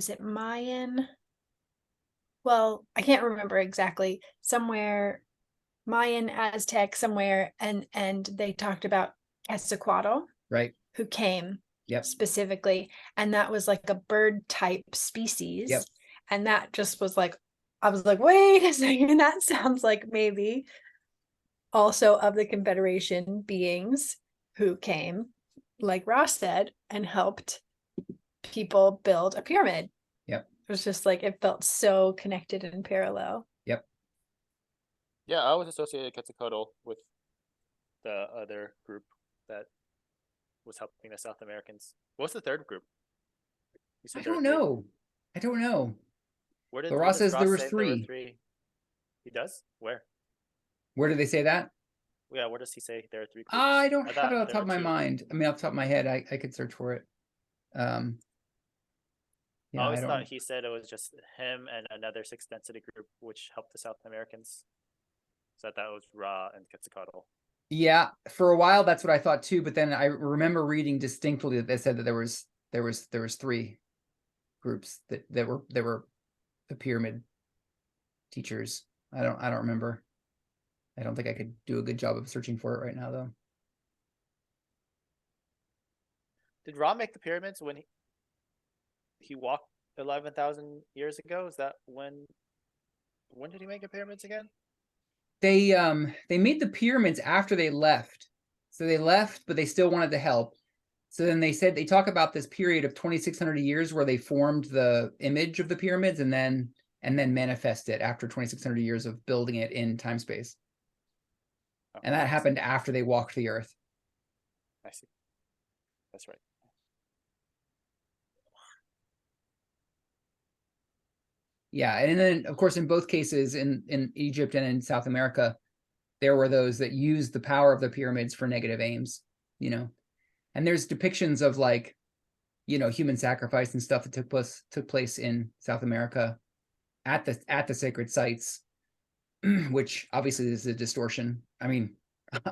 it Mayan? Well, I can't remember exactly. Somewhere Mayan, Aztec, somewhere, and they talked about Quetzalcoatl, right, who came specifically, and that was like a bird type species. And that just was like, I was like, wait a second, that sounds like maybe also of the Confederation beings who came, like Ross said, and helped people build a pyramid. It was just like, it felt so connected and parallel. Yeah, I always associated Quetzalcoatl with the other group that was helping the South Americans. What's the third group? I don't know. Where did Ross says there was say 3. There were 3? He does? Where did they say that? Yeah, where does he say there are 3 groups? I don't have it off the top of my mind. I mean, off the top of my head, I could search for it. I always thought he said it was just him and another 6th density group which helped the South Americans. So that was Ra and Quetzalcoatl. Yeah, for a while that's what I thought too, but then I remember reading distinctly that they said that there was 3 groups that were the pyramid teachers. I don't remember. I don't think I could do a good job of searching for it right now though. Did Ra make the pyramids when he walked 11,000 years ago? Is that when did he make the pyramids again? They made the pyramids after they left. So they left, but they still wanted to help. So then they said, they talk about this period of 2,600 years where they formed the image of the pyramids and then manifest it after 2,600 years of building it in time space. Oh, And that happened after they walked the earth. I see. That's right. Yeah, and then of course in both cases in Egypt and in South America, there were those that used the power of the pyramids for negative aims, you know. And there's depictions of like, you know, human sacrifice and stuff that took place in South America at the sacred sites, which obviously is a distortion. I mean,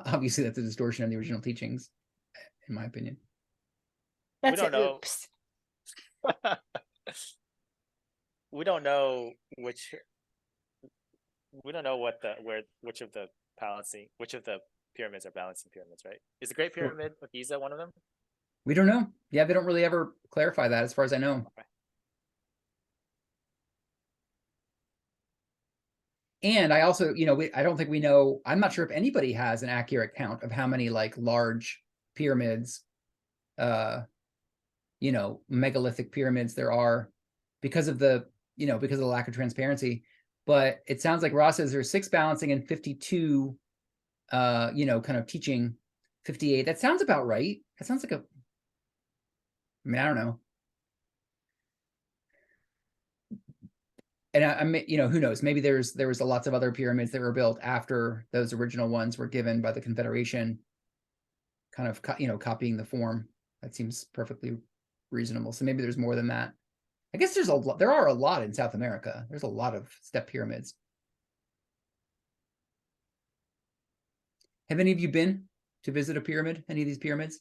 obviously that's a distortion of the original teachings, in my opinion. That's don't an know. oops. We don't know which which of the pyramids are balancing pyramids, right? Is the Great Pyramid of Giza one of them? We don't know. Yeah, they don't really ever clarify that as far as I know. Okay. And I also, you know, I don't think we know, I'm not sure if anybody has an accurate count of how many like large pyramids, you know, megalithic pyramids there are because of the, you know, because of the lack of transparency. But it sounds like Ross says there's 6 balancing and 52, you know, kind of teaching 58. That sounds about right. That sounds like I mean, I don't know. And I you know, who knows? Maybe there was lots of other pyramids that were built after those original ones were given by the Confederation, kind of, you know, copying the form. That seems perfectly reasonable. So maybe there's more than that. I guess there are a lot in South America. There's a lot of step pyramids. Have any of you been to visit a pyramid? Any of these pyramids?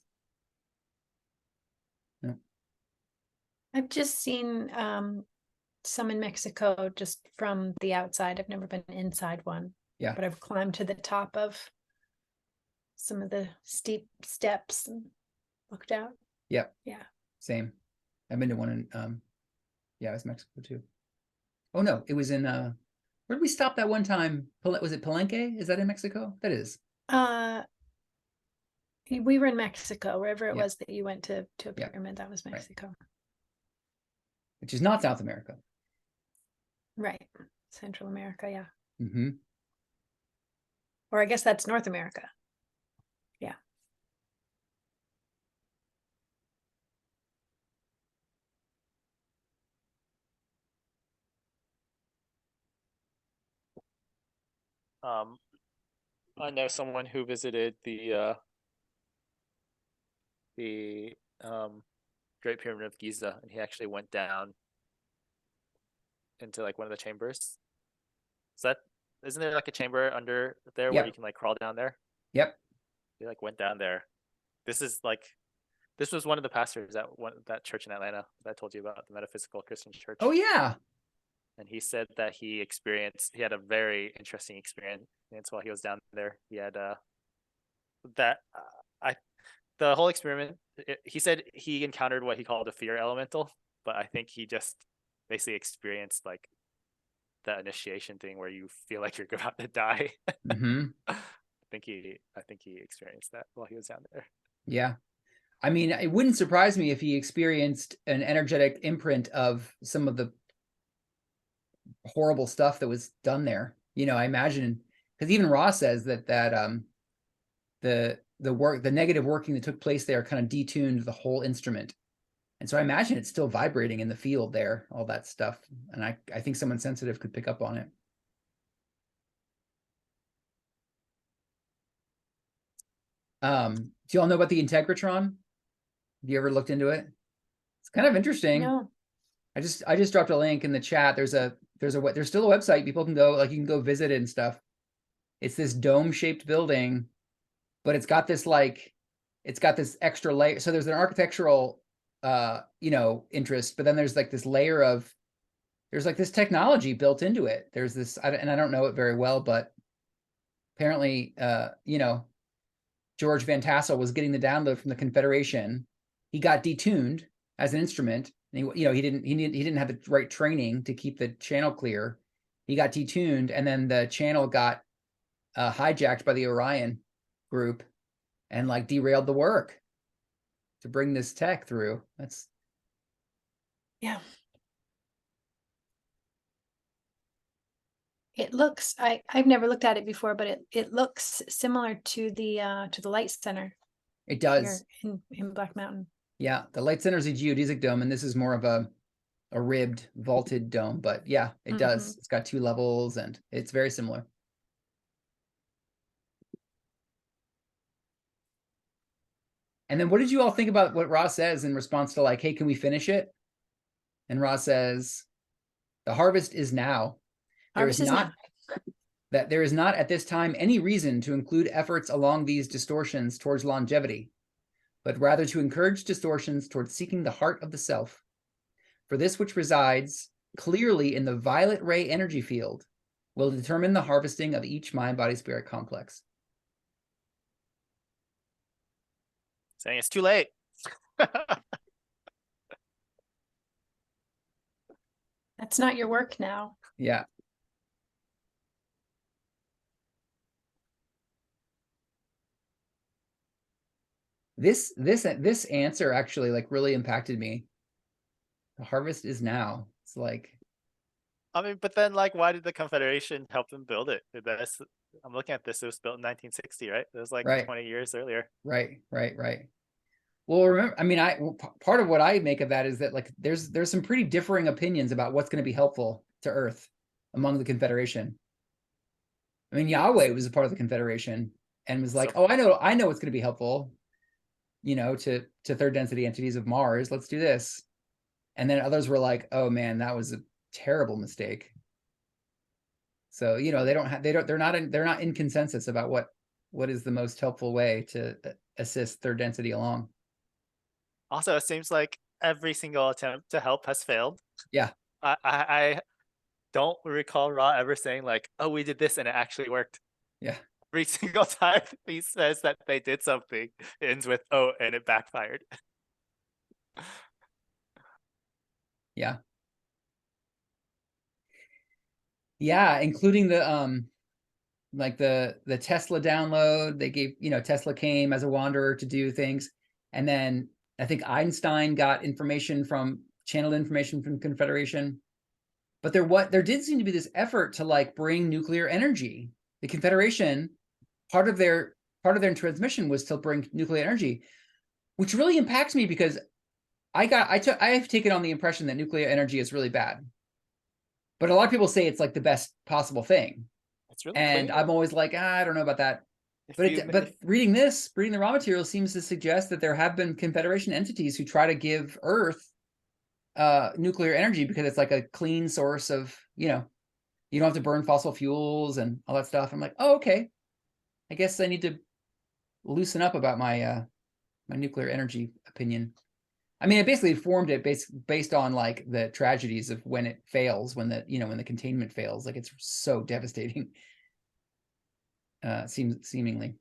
No. I've just seen some in Mexico just from the outside. I've never been inside one. Yeah. But I've climbed to the top of some of the steep steps and looked out. Yep. Yeah. Same. I've been to one in yeah, it was Mexico too. Oh no, it was in where did we stop that one time? Was it Palenque? Is that in Mexico? That is. We were in Mexico, wherever it Yeah. was that you went to a Yeah. pyramid, that was Mexico. Which is not South America. Right. Central America, yeah. Mm-hmm. Or I guess that's North America. Yeah. I know someone who visited the Great Pyramid of Giza, and he actually went down into like one of the chambers. Isn't there like a chamber under there where Yep. you can like crawl down there? Yep. He like went down there. This was one of the pastors at that church in Atlanta that I told you about, the Metaphysical Christian Church. Oh yeah. And he said that he had a very interesting experience while he was down there. He had the whole experiment. He said he encountered what he called a fear elemental, but I think he just basically experienced like the initiation thing where you feel like you're about to die. Mm-hmm. I think he experienced that while he was down there. Yeah. I mean, it wouldn't surprise me if he experienced an energetic imprint of some of the horrible stuff that was done there. You know, I imagine, because even Ross says that the negative working that took place there kind of detuned the whole instrument. And so I imagine it's still vibrating in the field there, all that stuff. And I think someone sensitive could pick up on it. Do you all know about the Integratron? Have you ever looked into it? It's kind of interesting. No. I just dropped a link in the chat. There's still a website. People can go, like, you can go visit it and stuff. It's this dome-shaped building, but it's got this extra layer. So there's an architectural you know, interest, but then there's like this layer of, there's like this technology built into it. There's this, and I don't know it very well, but apparently, you know, George Van Tassel was getting the download from the Confederation. He got detuned as an instrument, And he didn't have the right training to keep the channel clear. He got detuned, and then the channel got hijacked by the Orion group and like derailed the work to bring this tech through. That's Yeah. It looks, I've never looked at it before, but it looks similar to the Light Center it here does. in Black Mountain. Yeah, the Light Center is a geodesic dome, and this is more of a ribbed, vaulted dome. But yeah, it does. It's got 2 levels, and it's very similar. And then what did you all think about what Ra says in response to like, hey, can we finish it? And Ra says, the harvest is now. There is not at this time any reason to include efforts along these distortions towards longevity, but rather to encourage distortions towards seeking the heart of the self. For this which resides clearly in the violet ray energy field will determine the harvesting of each mind-body-spirit complex. Saying it's too late. That's not your work now. Yeah. This answer actually like really impacted me. The harvest is now. It's like, I mean, but then like, why did the Confederation help them build it? I'm looking at this. It was built in 1960, right? It was like right. 20 years earlier. Right. Well, remember, I mean, part of what I make of that is that like there's some pretty differing opinions about what's going to be helpful to Earth among the Confederation. I mean, Yahweh was a part of the Confederation and was like, oh, I know what's going to be helpful, to third density entities of Mars. Let's do this. And then others were like, oh man, that was a terrible mistake. So, they're not in consensus about what is the most helpful way to assist third density along. Also, it seems like every single attempt to help has failed. Yeah. I don't recall Ra ever saying like, oh, we did this and it actually worked. Yeah. Every single time he says that they did something, it ends with, oh, and it backfired. Yeah. Yeah, including the like the Tesla download. They gave, Tesla came as a wanderer to do things. And then I think Einstein got channeled information from Confederation. But there did seem to be this effort to like bring nuclear energy. The Confederation, part of their transmission was to bring nuclear energy, which really impacts me because I've taken on the impression that nuclear energy is really bad. But a lot of people say it's like the best possible thing. It's really and clear. I'm always like, I don't know about that. But reading the raw material seems to suggest that there have been Confederation entities who try to give Earth nuclear energy because it's like a clean source of, you don't have to burn fossil fuels and all that stuff. I'm like, oh, okay. I guess I need to loosen up about my my nuclear energy opinion. I mean, I basically formed it based on like the tragedies of when it fails, when the containment fails. Like it's so devastating. Seemingly.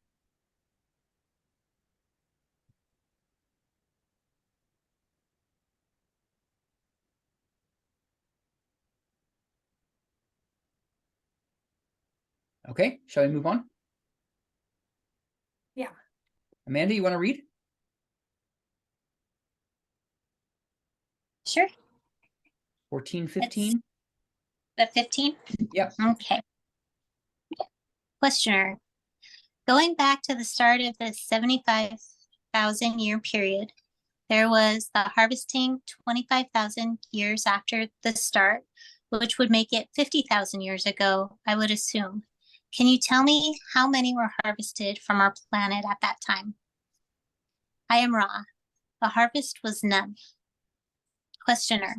Okay, shall we move on? Yeah. Amanda, you want to read? Sure. 1415. The 15? Yep. Okay. Questioner. Going back to the start of the 75,000 year period, there was the harvesting 25,000 years after the start, which would make it 50,000 years ago, I would assume. Can you tell me how many were harvested from our planet at that time? I am Ra. The harvest was none. Questioner.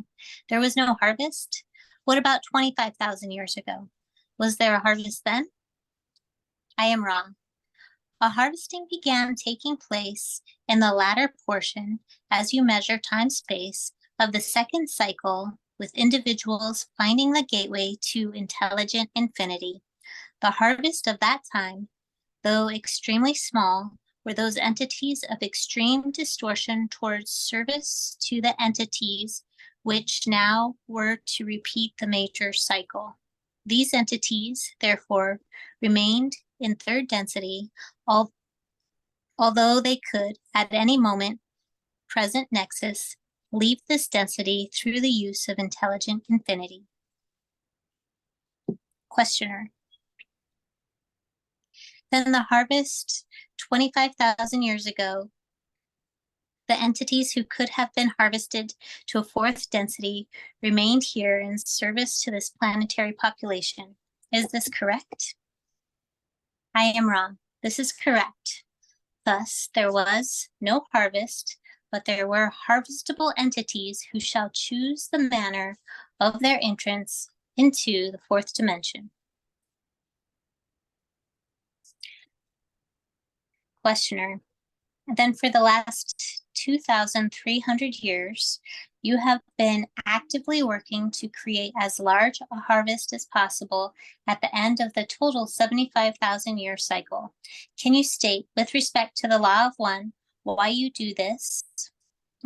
There was no harvest? What about 25,000 years ago? Was there a harvest then? I am Ra. A harvesting began taking place in the latter portion as you measure time-space of the second cycle, with individuals finding the gateway to intelligent infinity. The harvest of that time, though extremely small, were those entities of extreme distortion towards service to the entities which now were to repeat the major cycle. These entities, therefore, remained in third density, although they could, at any moment, present nexus, leave this density through the use of intelligent infinity. Questioner. Then the harvest 25,000 years ago, the entities who could have been harvested to a fourth density remained here in service to this planetary population. Is this correct? I am wrong. This is correct. Thus, there was no harvest, but there were harvestable entities who shall choose the manner of their entrance into the fourth dimension. Questioner. Then for the last 2,300 years, you have been actively working to create as large a harvest as possible at the end of the total 75,000 year cycle. Can you state, with respect to the law of one, why you do this,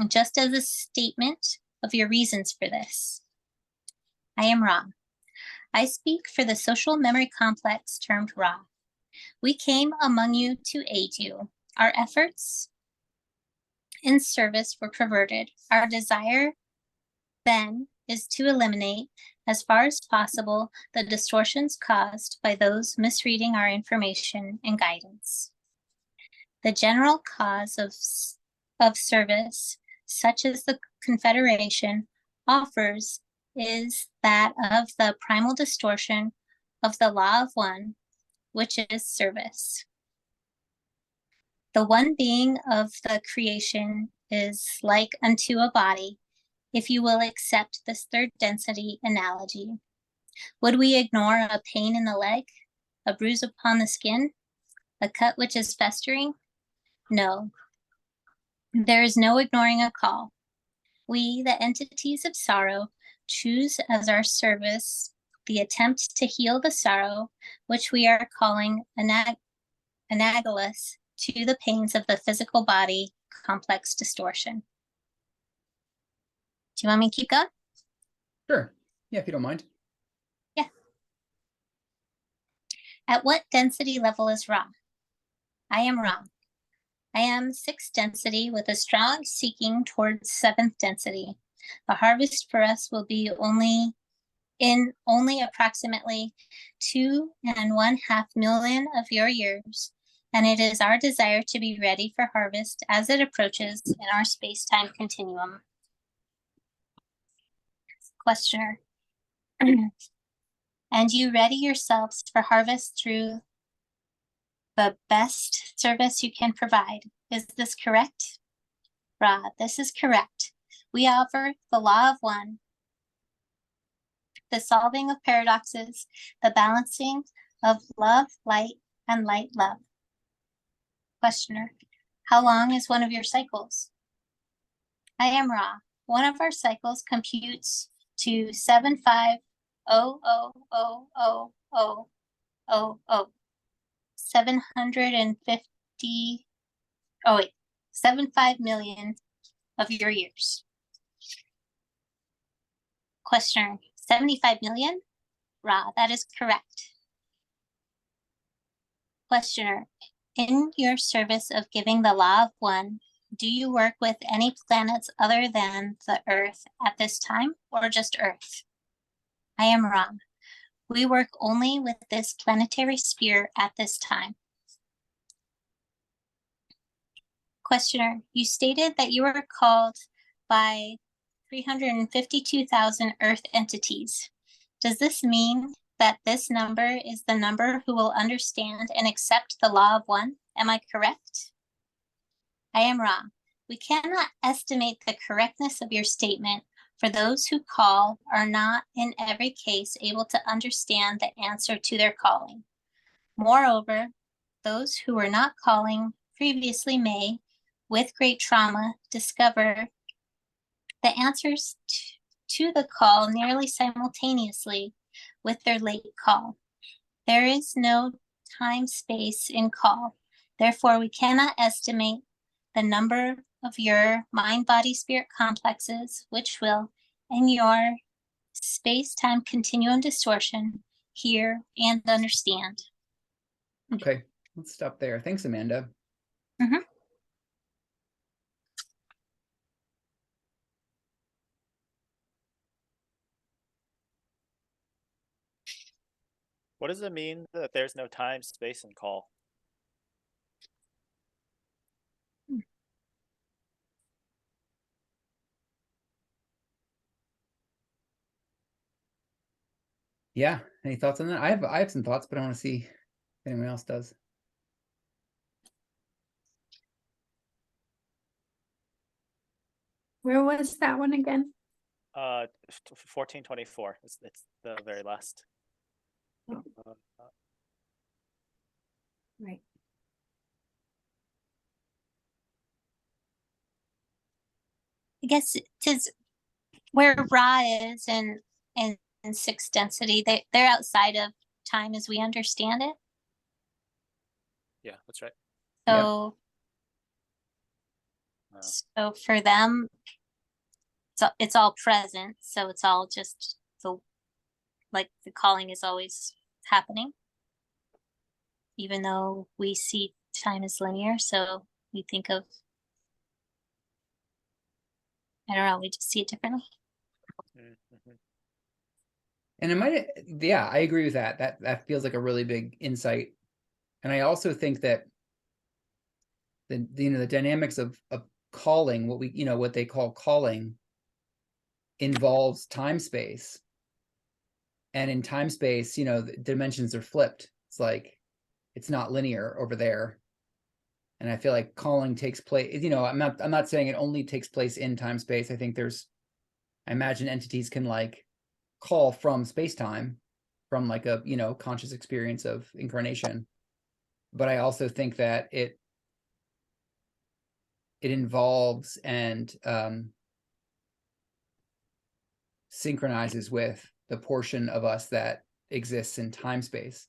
just as a statement of your reasons for this? I am Ra. I speak for the social memory complex termed Ra. We came among you to aid you. Our efforts in service were perverted. Our desire then is to eliminate, as far as possible, the distortions caused by those misreading our information and guidance. The general cause of service, such as the Confederation offers, is that of the primal distortion of the law of one, which is service. The one being of the creation is like unto a body, if you will accept this third density analogy. Would we ignore a pain in the leg, a bruise upon the skin, a cut which is festering? No. There is no ignoring a call. We, the entities of sorrow, choose as our service the attempt to heal the sorrow, which we are calling analogous to the pains of the physical body complex distortion. Do you want me to keep going? Sure. Yeah, if you don't mind. Yeah. At what density level is Ra? I am Ra. I am 6th density with a strong seeking towards 7th density. The harvest for us will be only approximately 2.5 million of your years, and it is our desire to be ready for harvest as it approaches in our space-time continuum. Questioner. And you ready yourselves for harvest through the best service you can provide. Is this correct? Ra, this is correct. We offer the law of one, the solving of paradoxes, the balancing of love, light, and light, love. Questioner. How long is one of your cycles? I am Ra. One of our cycles computes to 75 75 million of your years. Questioner. 75 million? Ra, that is correct. Questioner. In your service of giving the law of one, do you work with any planets other than the Earth at this time, or just Earth? I am wrong. We work only with this planetary sphere at this time. Questioner, you stated that you were called by 352,000 Earth entities. Does this mean that this number is the number who will understand and accept the law of one? Am I correct? I am wrong. We cannot estimate the correctness of your statement, for those who call are not in every case able to understand the answer to their calling. Moreover, those who were not calling previously may, with great trauma, discover the answers to the call nearly simultaneously with their late call. There is no time-space in call. Therefore, we cannot estimate the number of your mind-body-spirit complexes, which will, and your space-time continuum distortion hear and understand. Okay, let's stop there. Thanks, Amanda. Mhm. What does it mean that there's no time, space, and call? Yeah, any thoughts on that? I have some thoughts, but I want to see if anyone else does. Where was that one again? 1424. It's the very last. Oh. Uh, Right. I guess it's where Ra is and sixth density. They're outside of time as we understand it. yeah, that's right. So, so for them, it's all present. So it's all just like the calling is always happening, even though we see time as linear. So we think of, I don't know, we just see it differently. Mm-hmm. And it might, yeah, I agree with that. That feels like a really big insight. And I also think that the dynamics of calling, what they call calling, involves time space. And in time space, the dimensions are flipped. It's like it's not linear over there. And I feel like calling takes place, I'm not saying it only takes place in time space. I think I imagine entities can like call from space-time, from like a conscious experience of incarnation. But I also think that it involves and synchronizes with the portion of us that exists in time space,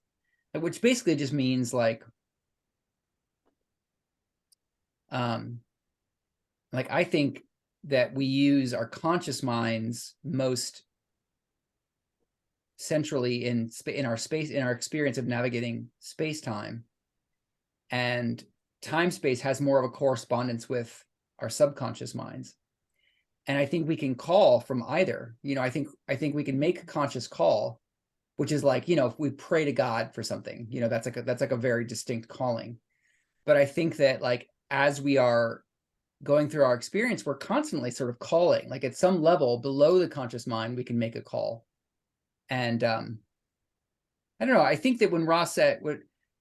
which basically just means like I think that we use our conscious minds most centrally in our experience of navigating space-time, and time space has more of a correspondence with our subconscious minds. And I think we can call from either. I think we can make a conscious call, which is like, if we pray to God for something, that's like a very distinct calling. But I think that like as we are going through our experience, we're constantly sort of calling, like at some level below the conscious mind, we can make a call. And I don't know, I think that when Ra said,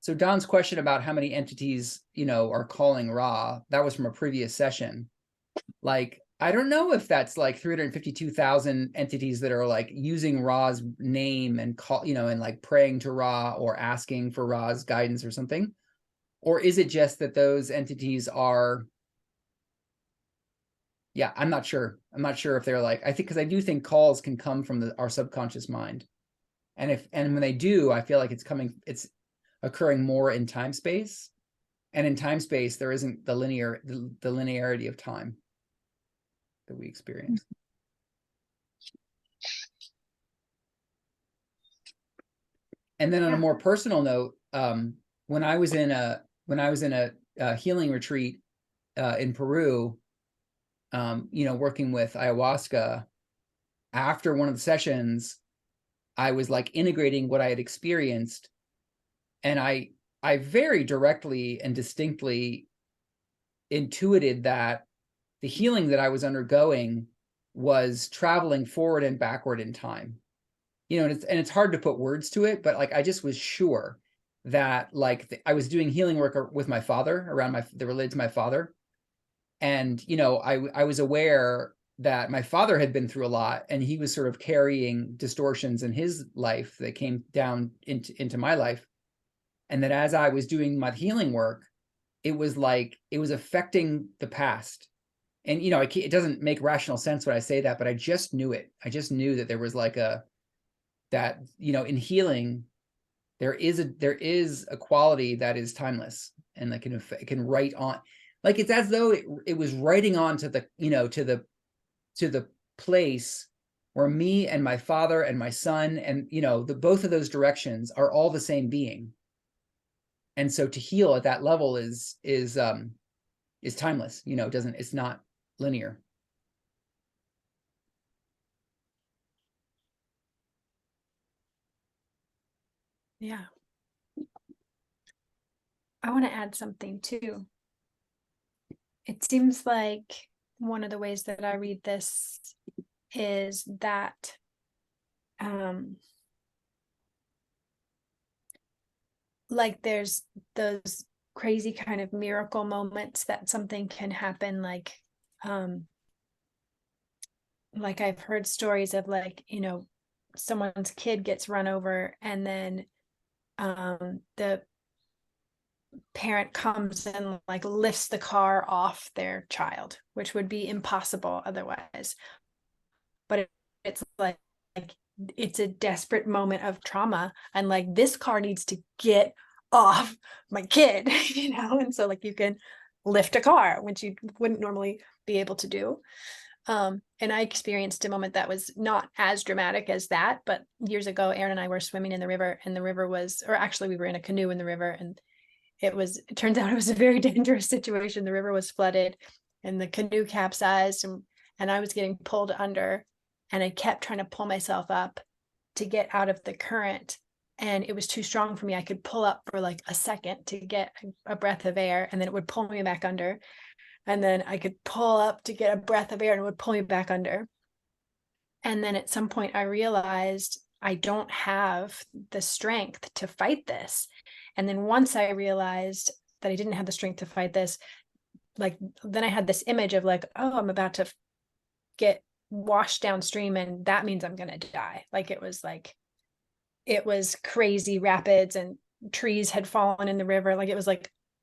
so Don's question about how many entities, are calling Ra, that was from a previous session. Like, I don't know if that's like 352,000 entities that are like using Ra's name and call, and like praying to Ra or asking for Ra's guidance or something. Or is it just that those entities are, yeah, I'm not sure. I'm not sure if they're like, because I do think calls can come from our subconscious mind. And when they do, I feel like it's occurring more in time space. And in time space, there isn't the linearity of time that we experience. And then on a more personal note, when I was in a healing retreat in Peru, working with ayahuasca, after one of the sessions, I was like integrating what I had experienced, and I very directly and distinctly intuited that the healing that I was undergoing was traveling forward and backward in time. And it's hard to put words to it, but like I just was sure that like I was doing healing work with my father around that related to my father. And I was aware that my father had been through a lot, and he was sort of carrying distortions in his life that came down into my life. And that as I was doing my healing work, it was like it was affecting the past. And it doesn't make rational sense when I say that, but I just knew it. I just knew that there was like in healing, there is a quality that is timeless, and that can write on, like it's as though it was writing on to the to the place or me and my father and my son, and both of those directions are all the same being. And so to heal at that level is timeless. It's not linear. Yeah. I want to add something too. It seems like one of the ways that I read this is that like there's those crazy kind of miracle moments that something can happen, like I've heard stories of someone's kid gets run over and then the parent comes and lifts the car off their child, which would be impossible otherwise. But it's it's a desperate moment of trauma, and this car needs to get off my kid, and so you can lift a car, which you wouldn't normally be able to do. And I experienced a moment that was not as dramatic as that, but years ago, Aaron and I were swimming in the river, and the river was, or actually we were in a canoe in the river, and it turns out it was a very dangerous situation. The river was flooded and the canoe capsized, and I was getting pulled under, and I kept trying to pull myself up to get out of the current, and it was too strong for me. I could pull up for a second to get a breath of air, and then it would pull me back under. And then I could pull up to get a breath of air and it would pull me back under. And then at some point I realized I don't have the strength to fight this. And then once I realized that I didn't have the strength to fight this, then I had this image of oh, I'm about to get washed downstream, and that means I'm going to die. It was crazy rapids and trees had fallen in the river. It was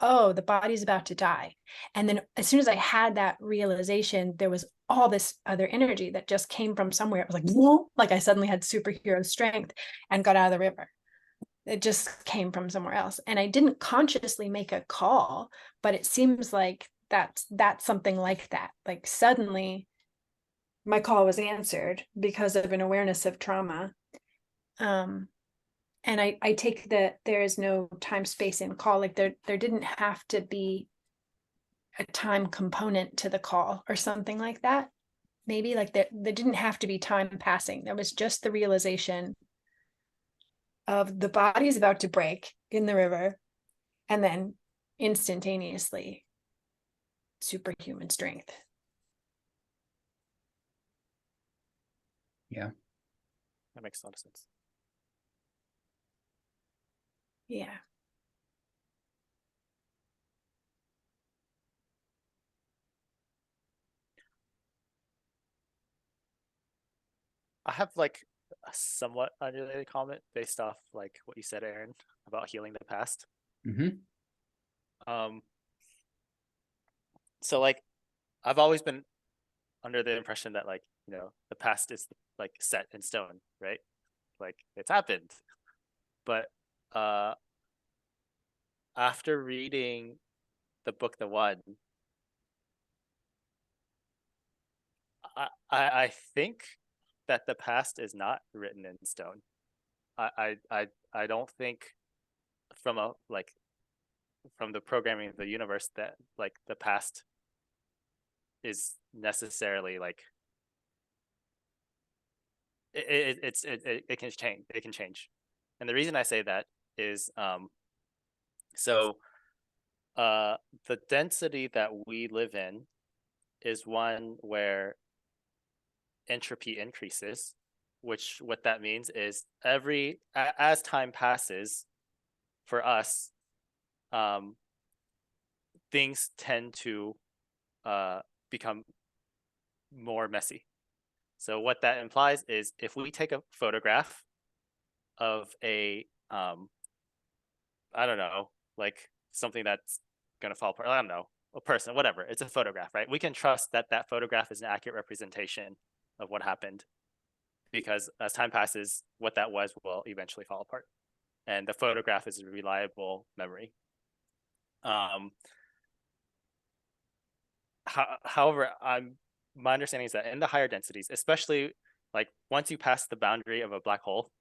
oh, the body's about to die. And then as soon as I had that realization, there was all this other energy that just came from somewhere. It was whoa, I suddenly had superhero strength and got out of the river. It just came from somewhere else. And I didn't consciously make a call, but it seems like that's something like that. Suddenly my call was answered because of an awareness of trauma. And I take that there is no time, space in call. There didn't have to be a time component to the call or something like that. Maybe there didn't have to be time passing. There was just the realization of the body is about to break in the river, and then instantaneously superhuman strength. Yeah. That makes a lot of sense. Yeah. I have a somewhat unrelated comment based off what you said, Aaron, about healing the past. Mm-hmm. So I've always been under the impression that the past is set in stone, right? It's happened. But after reading the book The One, I think that the past is not written in stone. I don't think from from the programming of the universe that the past is necessarily it can change. It can change. And the reason I say that is the density that we live in is one where entropy increases, which what that means is as time passes for us, things tend to become more messy. So what that implies is if we take a photograph of a I don't know, something that's gonna fall apart, I don't know, a person, whatever, it's a photograph, right? We can trust that that photograph is an accurate representation of what happened, because as time passes, what that was will eventually fall apart, and the photograph is a reliable memory. However, my understanding is that in the higher densities, especially Like once you pass the boundary of a black hole,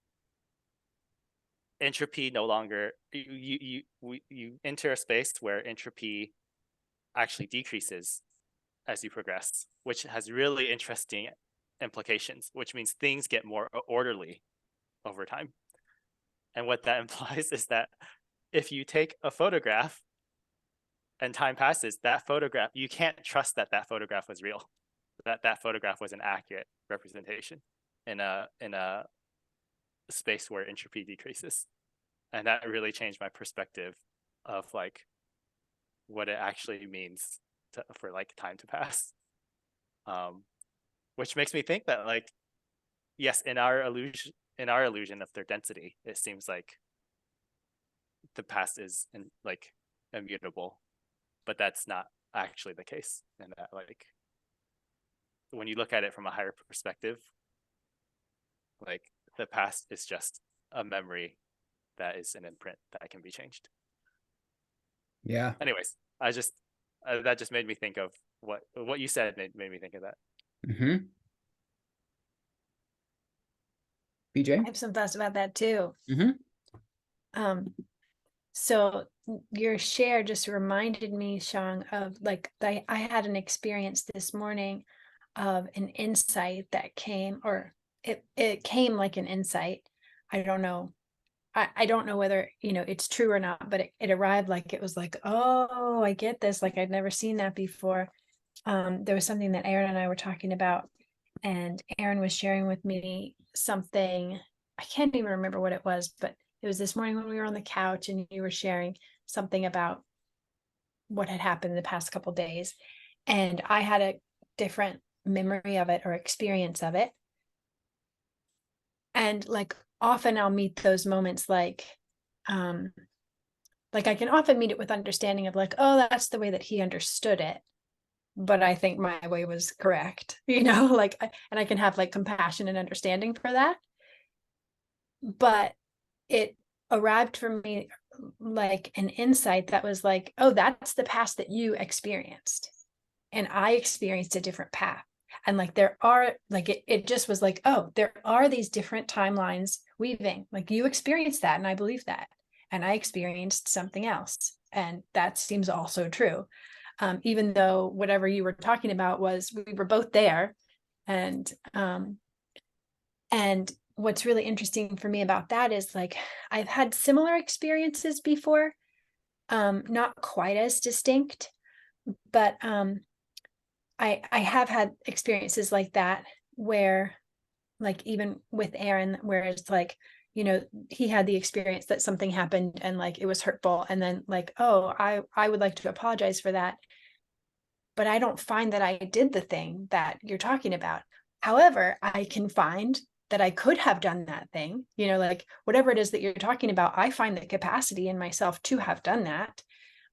entropy no longer, you enter a space where entropy actually decreases as you progress, which has really interesting implications, which means things get more orderly over time. And what that implies is that if you take a photograph and time passes, that photograph, you can't trust that that photograph was real, that that photograph was an accurate representation in a space where entropy decreases. And that really changed my perspective of like what it actually means for like time to pass. Which makes me think that like, yes, in our illusion of their density, it seems like the past is like immutable, but that's not actually the case. And that like, when you look at it from a higher perspective, like the past is just a memory that is an imprint that can be changed. Yeah. Anyways, I just that just made me think of what you said made me think of that. Mm-hmm. I BJ? have some thoughts about that too. Mm-hmm. So your share just reminded me, Shang, of like I had an experience this morning of an insight that came, or it came like an insight. I don't know. I don't know whether, it's true or not, but it arrived like it was like, oh, I get this. Like I'd never seen that before. There was something that Aaron and I were talking about, and Aaron was sharing with me something. I can't even remember what it was, but it was this morning when we were on the couch and you were sharing something about what had happened in the past couple of days. And I had a different memory of it or experience of it. And like often I'll meet those moments like I can often meet it with understanding of like, oh, that's the way that he understood it. But I think my way was correct, like, and I can have like compassion and understanding for that. But it arrived for me like an insight that was like, oh, that's the past that you experienced. And I experienced a different path. And like, there are like, it just was like, oh, there are these different timelines weaving. Like you experienced that. And I believe that. And I experienced something else. And that seems also true. Even though whatever you were talking about was, we were both there. And what's really interesting for me about that is like, I've had similar experiences before, not quite as distinct, but I have had experiences like that where like even with Aaron, where it's like, he had the experience that something happened and like it was hurtful. And then like, oh, I would like to apologize for that. But I don't find that I did the thing that you're talking about. However, I can find that I could have done that thing, like whatever it is that you're talking about, I find the capacity in myself to have done that.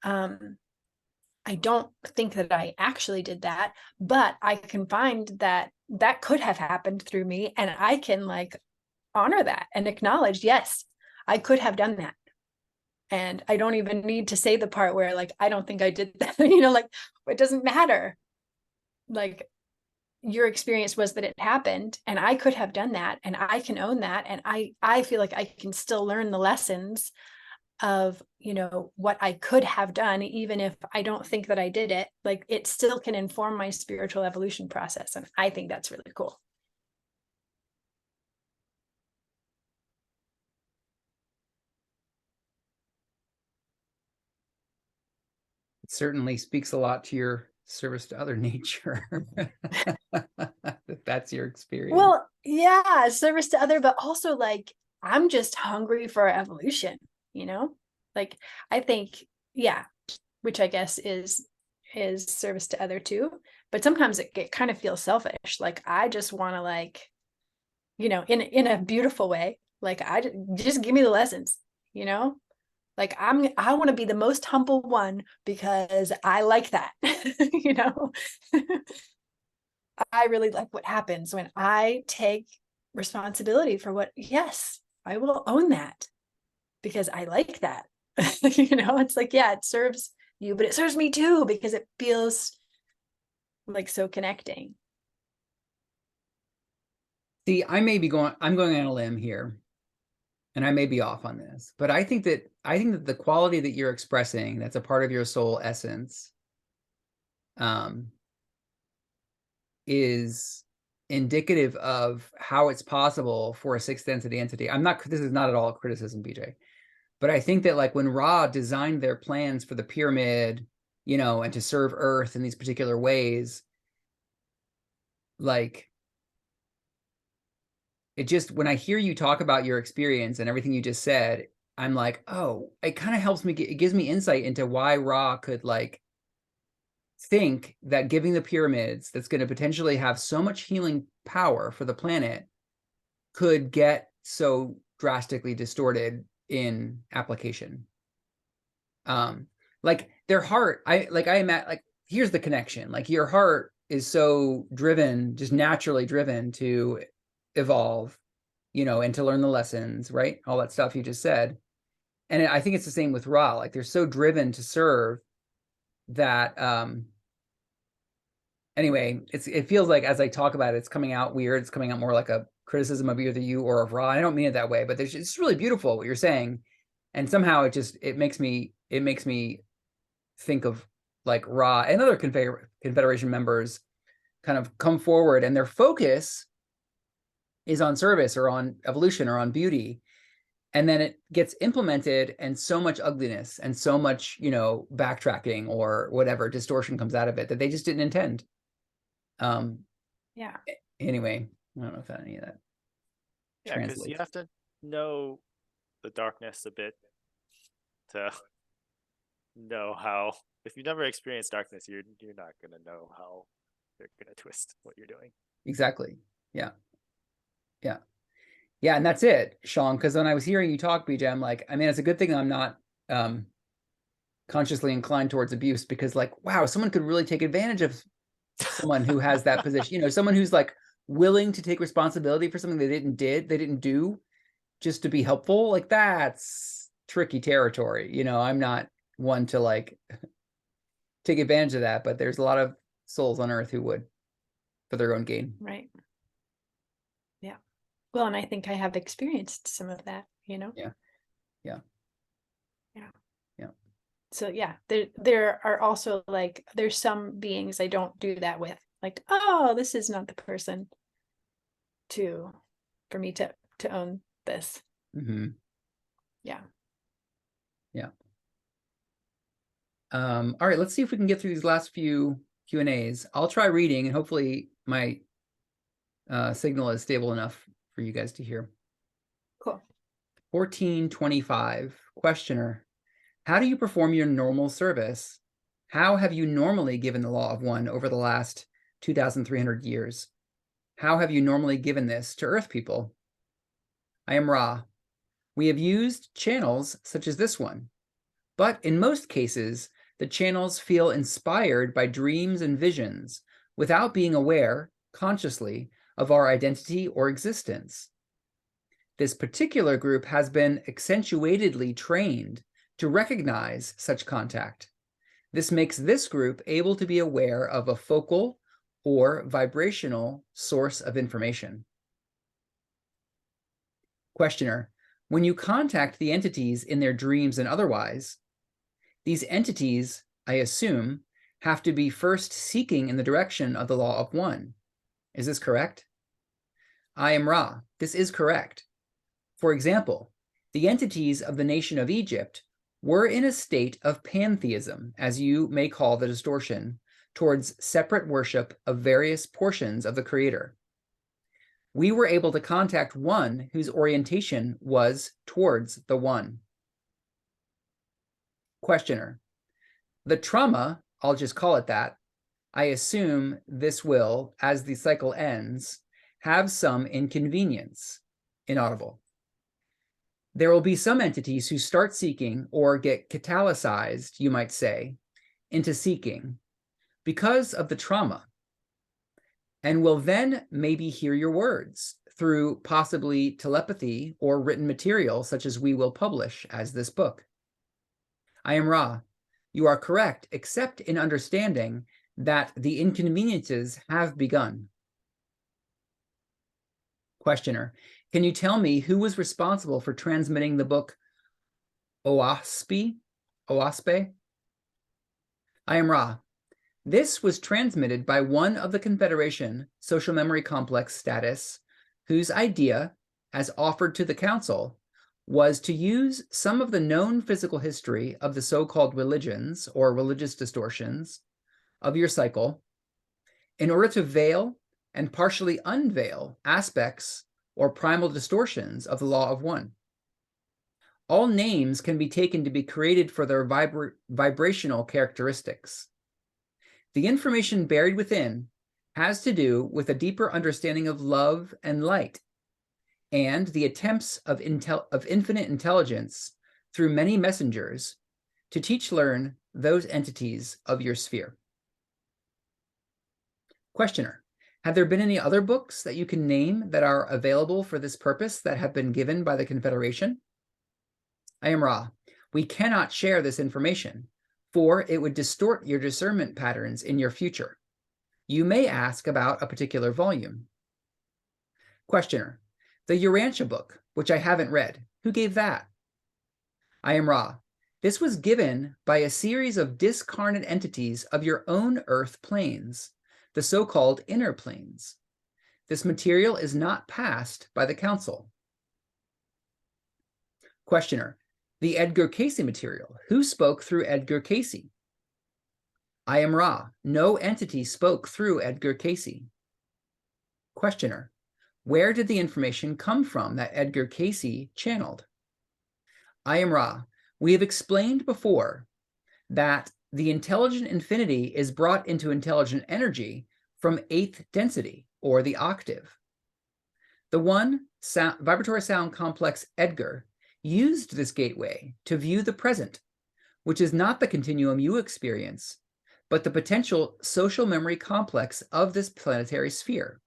I don't think that I actually did that, but I can find that that could have happened through me. And I can like honor that and acknowledge, yes, I could have done that. And I don't even need to say the part where like, I don't think I did that, like it doesn't matter. Like your experience was that it happened and I could have done that and I can own that. And I feel like I can still learn the lessons of, what I could have done, even if I don't think that I did it, like it still can inform my spiritual evolution process. And I think that's really cool. It certainly speaks a lot to your service to other nature. That's your experience. Well, yeah, service to other, but also like, I'm just hungry for evolution, like, I think, yeah, which I guess is service to other too. But sometimes it kind of feels selfish. Like, I just want to like, in a beautiful way, like, I just give me the lessons, like I want to be the most humble one because I like that, I really like what happens when I take responsibility for what, yes, I will own that because I like that. It's like, yeah, it serves you, but it serves me too, because it feels like so connecting. See, I'm going on a limb here, and I may be off on this, but I think that the quality that you're expressing, that's a part of your soul essence, is indicative of how it's possible for a sixth density entity. This is not at all a criticism, BJ, but I think that like when Ra designed their plans for the pyramid, you know, and to serve Earth in these particular ways, like it just, when I hear you talk about your experience and everything you just said, I'm like, oh, it kind of helps me, it gives me insight into why Ra could like think that giving the pyramids that's going to potentially have so much healing power for the planet could get so drastically distorted in application. Like their heart, I imagine, like, here's the connection. Like your heart is so driven, just naturally driven to evolve, you know, and to learn the lessons, right? All that stuff you just said. And I think it's the same with Ra. Like they're so driven to serve that, anyway, it feels like as I talk about it, it's coming out weird. It's coming out more like a criticism of either you or of Ra. I don't mean it that way, but it's really beautiful what you're saying. And somehow it makes me think of like Ra and other Confederation members kind of come forward, and their focus is on service or on evolution or on beauty. And then it gets implemented, and so much ugliness and so much, you know, backtracking or whatever distortion comes out of it that they just didn't intend. Yeah. Anyway, I don't know if any of that Yeah, because you have to know the darkness a bit to know how. If you never experienced darkness, you're not gonna know how they're gonna twist what you're doing. Exactly. Yeah. Yeah. Yeah, and that's it, Sean, because when I was hearing you talk, BJ, I'm like, I mean, it's a good thing I'm not consciously inclined towards abuse, because like, wow, someone could really take advantage of someone who has that position, you know, someone who's like willing to take responsibility for something they didn't do just to be helpful. Like that's tricky territory. You know, I'm not one to like take advantage of that, but there's a lot of souls on Earth who would for their own gain. Right. Yeah. Well, and I think I have experienced some of that, you know? Yeah. Yeah. Yeah. Yeah. So yeah, there are also like, there's some beings I don't do that with. Like, oh, this is not the person for me to own this. Mm-hmm. Yeah. Yeah. All right, let's see if we can get through these last few Q&As. I'll try reading, and hopefully my signal is stable enough for you guys to hear. Cool. 1425, questioner. How do you perform your normal service? How have you normally given the law of one over the last 2,300 years? How have you normally given this to Earth people? I am Ra. We have used channels such as this one, but in most cases, the channels feel inspired by dreams and visions without being aware, consciously, of our identity or existence. This particular group has been accentuatedly trained to recognize such contact. This makes this group able to be aware of a focal or vibrational source of information. Questioner, when you contact the entities in their dreams and otherwise, these entities, I assume, have to be first seeking in the direction of the law of one. Is this correct? I am Ra. This is correct. For example, the entities of the nation of Egypt were in a state of pantheism, as you may call the distortion, towards separate worship of various portions of the Creator. We were able to contact one whose orientation was towards the one. Questioner, the trauma, I'll just call it that, I assume this will, as the cycle ends, have some inconvenience. Inaudible. There will be some entities who start seeking or get catalyzed, you might say, into seeking because of the trauma, and will then maybe hear your words through possibly telepathy or written material such as we will publish as this book. I am Ra. You are correct, except in understanding that the inconveniences have begun. Questioner, can you tell me who was responsible for transmitting the book Oahspe? I am Ra. This was transmitted by one of the Confederation social memory complex status, whose idea, as offered to the council, was to use some of the known physical history of the so-called religions or religious distortions of your cycle in order to veil and partially unveil aspects or primal distortions of the law of one. All names can be taken to be created for their vibrational characteristics. The information buried within has to do with a deeper understanding of love and light, and the attempts of infinite intelligence through many messengers to learn those entities of your sphere. Questioner, have there been any other books that you can name that are available for this purpose that have been given by the Confederation? I am Ra. We cannot share this information, for it would distort your discernment patterns in your future. You may ask about a particular volume. Questioner, the Urantia book, which I haven't read, who gave that? I am Ra. This was given by a series of discarnate entities of your own Earth planes, the so-called inner planes. This material is not passed by the council. Questioner, the Edgar Cayce material, who spoke through Edgar Cayce? I am Ra. No entity spoke through Edgar Cayce. Questioner, where did the information come from that Edgar Cayce channeled? I am Ra. We have explained before that the intelligent infinity is brought into intelligent energy from 8th density, or the octave. The one vibratory sound complex Edgar used this gateway to view the present, which is not the continuum you experience, but the potential social memory complex of this planetary sphere.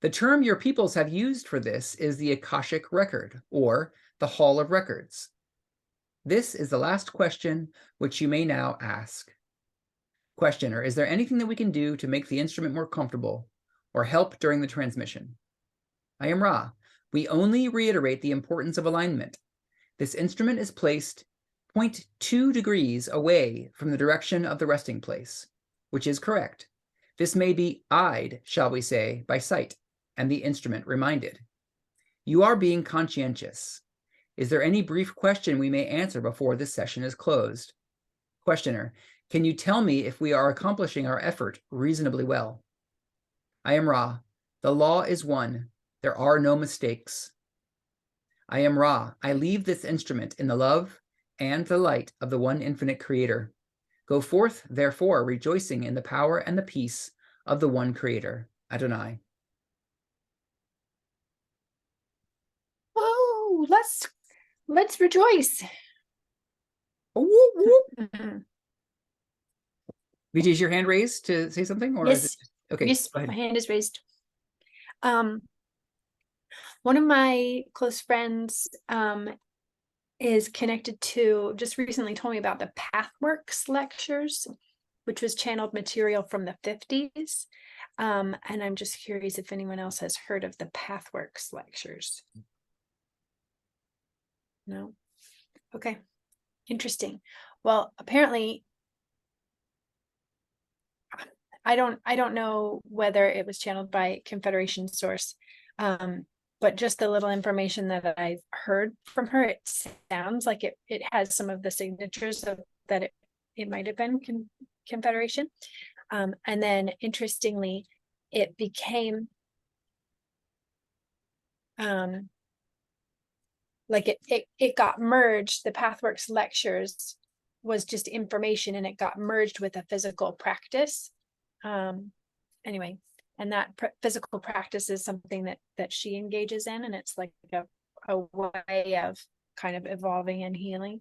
The term your peoples have used for this is the Akashic Record, or the Hall of Records. This is the last question which you may now ask. Questioner, is there anything that we can do to make the instrument more comfortable or help during the transmission? I am Ra. We only reiterate the importance of alignment. This instrument is placed 0.2 degrees away from the direction of the resting place, which is correct. This may be eyed, shall we say, by sight, and the instrument reminded. You are being conscientious. Is there any brief question we may answer before this session is closed? Questioner, can you tell me if we are accomplishing our effort reasonably well? I am Ra. The law is one. There are no mistakes. I am Ra. I leave this instrument in the love and the light of the one infinite creator. Go forth, therefore, rejoicing in the power and the peace of the one creator, Adonai. Oh, let's rejoice. Vijay, is your hand raised to say something? Or Yes. is it... Okay, Yes, go ahead. my hand is raised. One of my close friends is connected to, just recently told me about the Pathworks lectures, which was channeled material from the 50s. And I'm just curious if anyone else has heard of the Pathworks lectures. No? Okay. Interesting. Well, apparently, I don't know whether it was channeled by Confederation source, but just the little information that I've heard from her, it sounds like it has some of the signatures of that it might have been Confederation. And then interestingly, it became like it got merged. The Pathworks lectures was just information, and it got merged with a physical practice. Anyway, and that physical practice is something that she engages in, and it's like a way of kind of evolving and healing.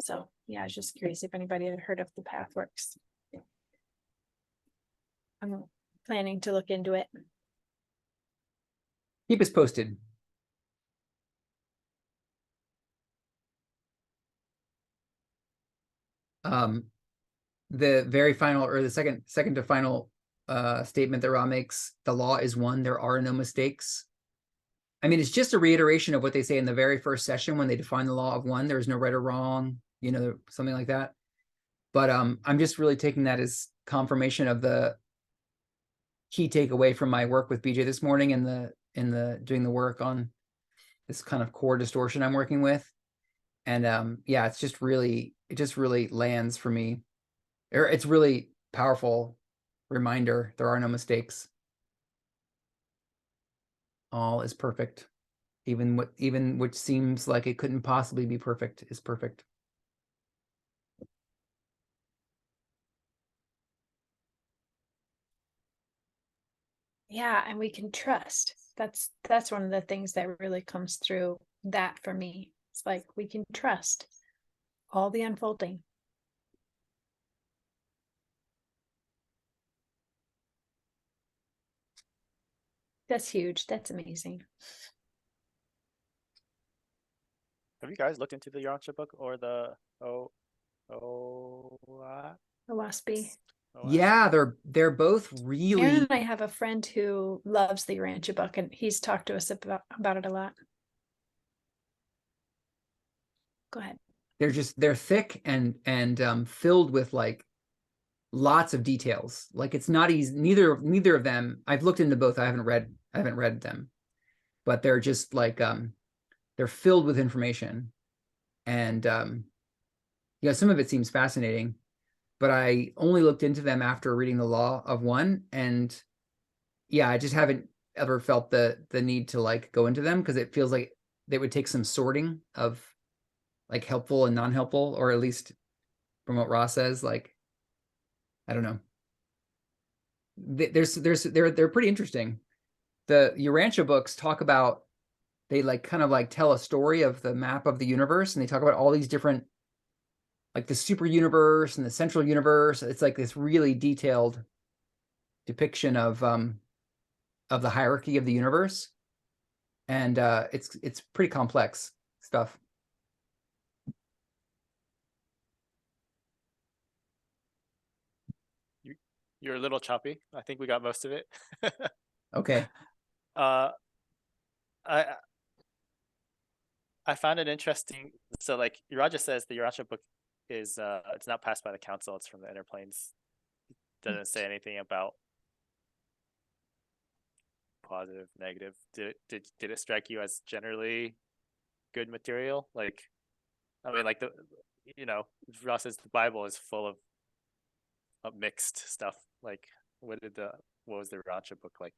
So yeah, I was just curious if anybody had heard of the Pathworks. I'm planning to look into it. Keep us posted. The very final, or the second to final statement that Ra makes. The law is one, there are no mistakes. I mean, it's just a reiteration of what they say in the very first session when they define the law of one. There's no right or wrong, you know, something like that. But I'm just really taking that as confirmation of the key takeaway from my work with BJ this morning in the doing the work on this kind of core distortion I'm working with. And yeah, it just really lands for me. It's really powerful reminder. There are no mistakes. All is perfect. Even which seems like it couldn't possibly be perfect is perfect. Yeah, and we can trust. That's one of the things that really comes through that for me. It's like we can trust all the unfolding. That's huge. That's amazing. Have you guys looked into the Urantia book or the Oahspe. Yeah, they're both Aaron really. and I have a friend who loves the Urantia book, and he's talked to us about it a lot. Go ahead. They're thick and filled with like lots of details. Like it's not easy. Neither of them. I've looked into both. I haven't read them, but they're just like they're filled with information, and yeah, some of it seems fascinating. But I only looked into them after reading the Law of One, and yeah, I just haven't ever felt the need to like go into them because it feels like they would take some sorting of like helpful and non-helpful, or at least from what Ross says, like I don't know. They're pretty interesting. The Urantia books talk about, they like kind of like tell a story of the map of the universe, and they talk about all these different, like the super universe and the central universe. It's like this really detailed depiction of the hierarchy of the universe, and it's pretty complex stuff. You're a little choppy. I think we got most of it. Okay. I found it interesting. So like Uraja says, the Urantia book is it's not passed by the council. It's from the inner planes. Doesn't say anything about positive, negative. Did it strike you as generally good material? Like, I mean, like Ross says the Bible is full of mixed stuff. Like, what was the Urantia book like?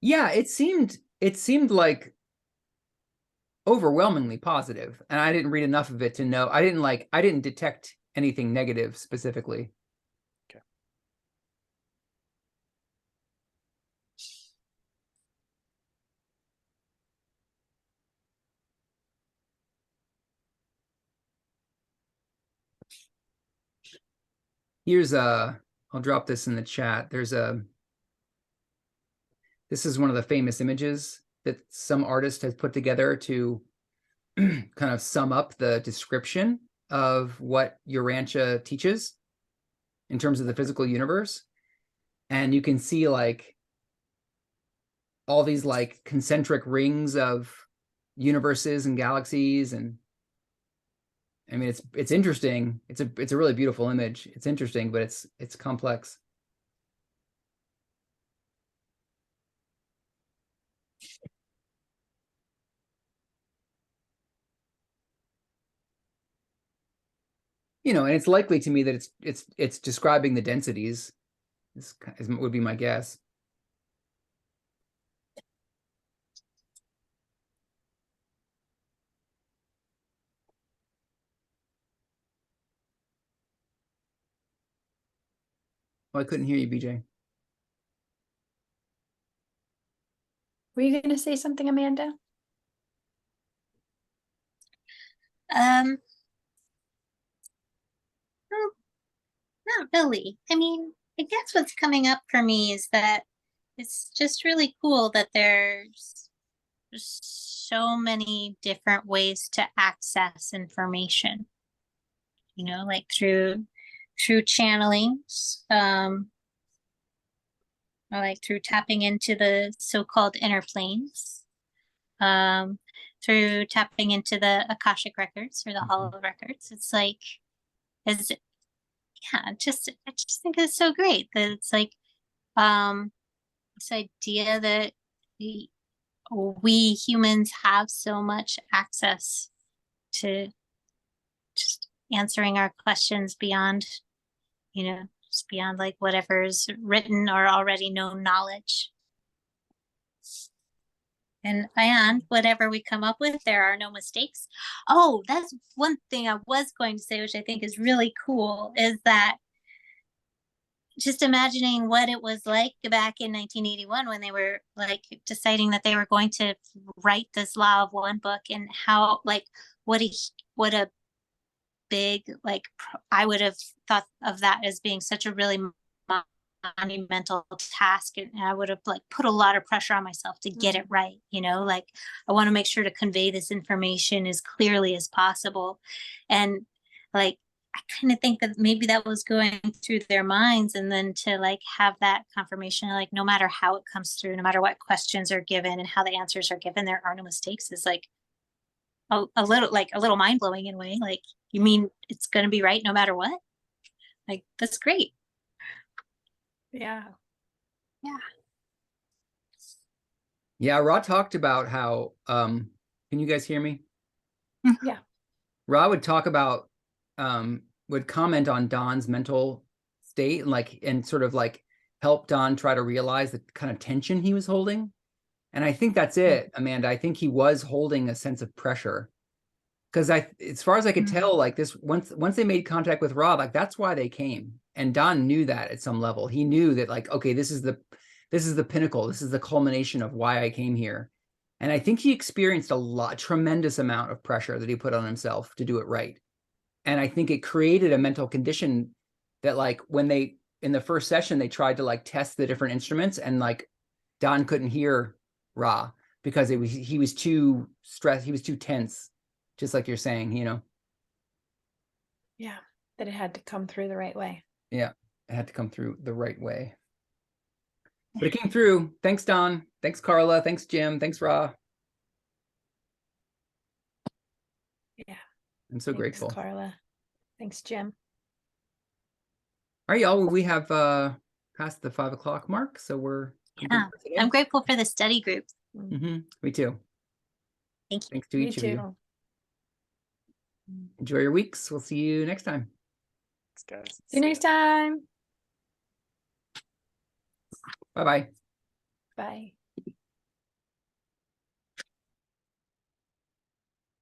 Yeah, it seemed like overwhelmingly positive, and I didn't read enough of it to know. I didn't detect anything negative specifically. Okay. Here's I'll drop this in the chat. This is one of the famous images that some artist has put together to kind of sum up the description of what Urantia teaches in terms of the physical universe. And you can see like all these like concentric rings of universes and galaxies, and I mean it's interesting. It's a really beautiful image. It's interesting, but it's complex. You know, and it's likely to me that it's describing the densities. This would be my guess. Oh, I couldn't hear you, BJ. Were you going to say something, Amanda? No, not really. I mean, I guess what's coming up for me is that it's just really cool that there's so many different ways to access information. You know, like through channelings, or like through tapping into the so-called inner planes, through tapping into the Akashic records or the Hollow records. It's like, is yeah, I just think it's so great that it's like this idea that we humans have so much access to just answering our questions beyond, just beyond like whatever's written or already known knowledge. And whatever we come up with, there are no mistakes. Oh, that's one thing I was going to say, which I think is really cool, is that just imagining what it was like back in 1981 when they were like deciding that they were going to write this law of one book, and how like what a big, like, I would have thought of that as being such a really monumental task, and I would have like put a lot of pressure on myself to get it right. Like I want to make sure to convey this information as clearly as possible. And like I kind of think that maybe that was going through their minds, and then to like have that confirmation, like no matter how it comes through, no matter what questions are given and how the answers are given, there are no mistakes, is like a little mind-blowing in a way. Like, you mean it's going to be right no matter what? Like, that's great. Yeah. Yeah, Ra talked about how can you guys hear me? Yeah. Ra would talk about would comment on Don's mental state, and sort of like help Don try to realize the kind of tension he was holding. And I think that's it, Amanda. I think he was holding a sense of pressure, because as far as I could tell, like this, once they made contact with Rob, like that's why they came. And Don knew that at some level. He knew that, like, okay, this is the pinnacle. This is the culmination of why I came here. And I think he experienced tremendous amount of pressure that he put on himself to do it right. And I think it created a mental condition that, like, when they, in the first session, they tried to like test the different instruments, and like Don couldn't hear Ra because he was too stressed. He was too tense, just like you're saying, Yeah. That it had to come through the right way. Yeah, it had to come through the right way. But it came through. Thanks, Don. Thanks, Carla. Thanks, Jim. Thanks, Ra. Yeah. I'm so grateful. Thanks, Carla. Thanks, Jim. All right, y'all. We have passed the 5 o'clock mark, so we're Yeah, I'm grateful for the study group. Me too. Thank you. Thanks to each of you. Enjoy your weeks. We'll see you next time. Thanks, guys. See you next time. Bye-bye. Bye.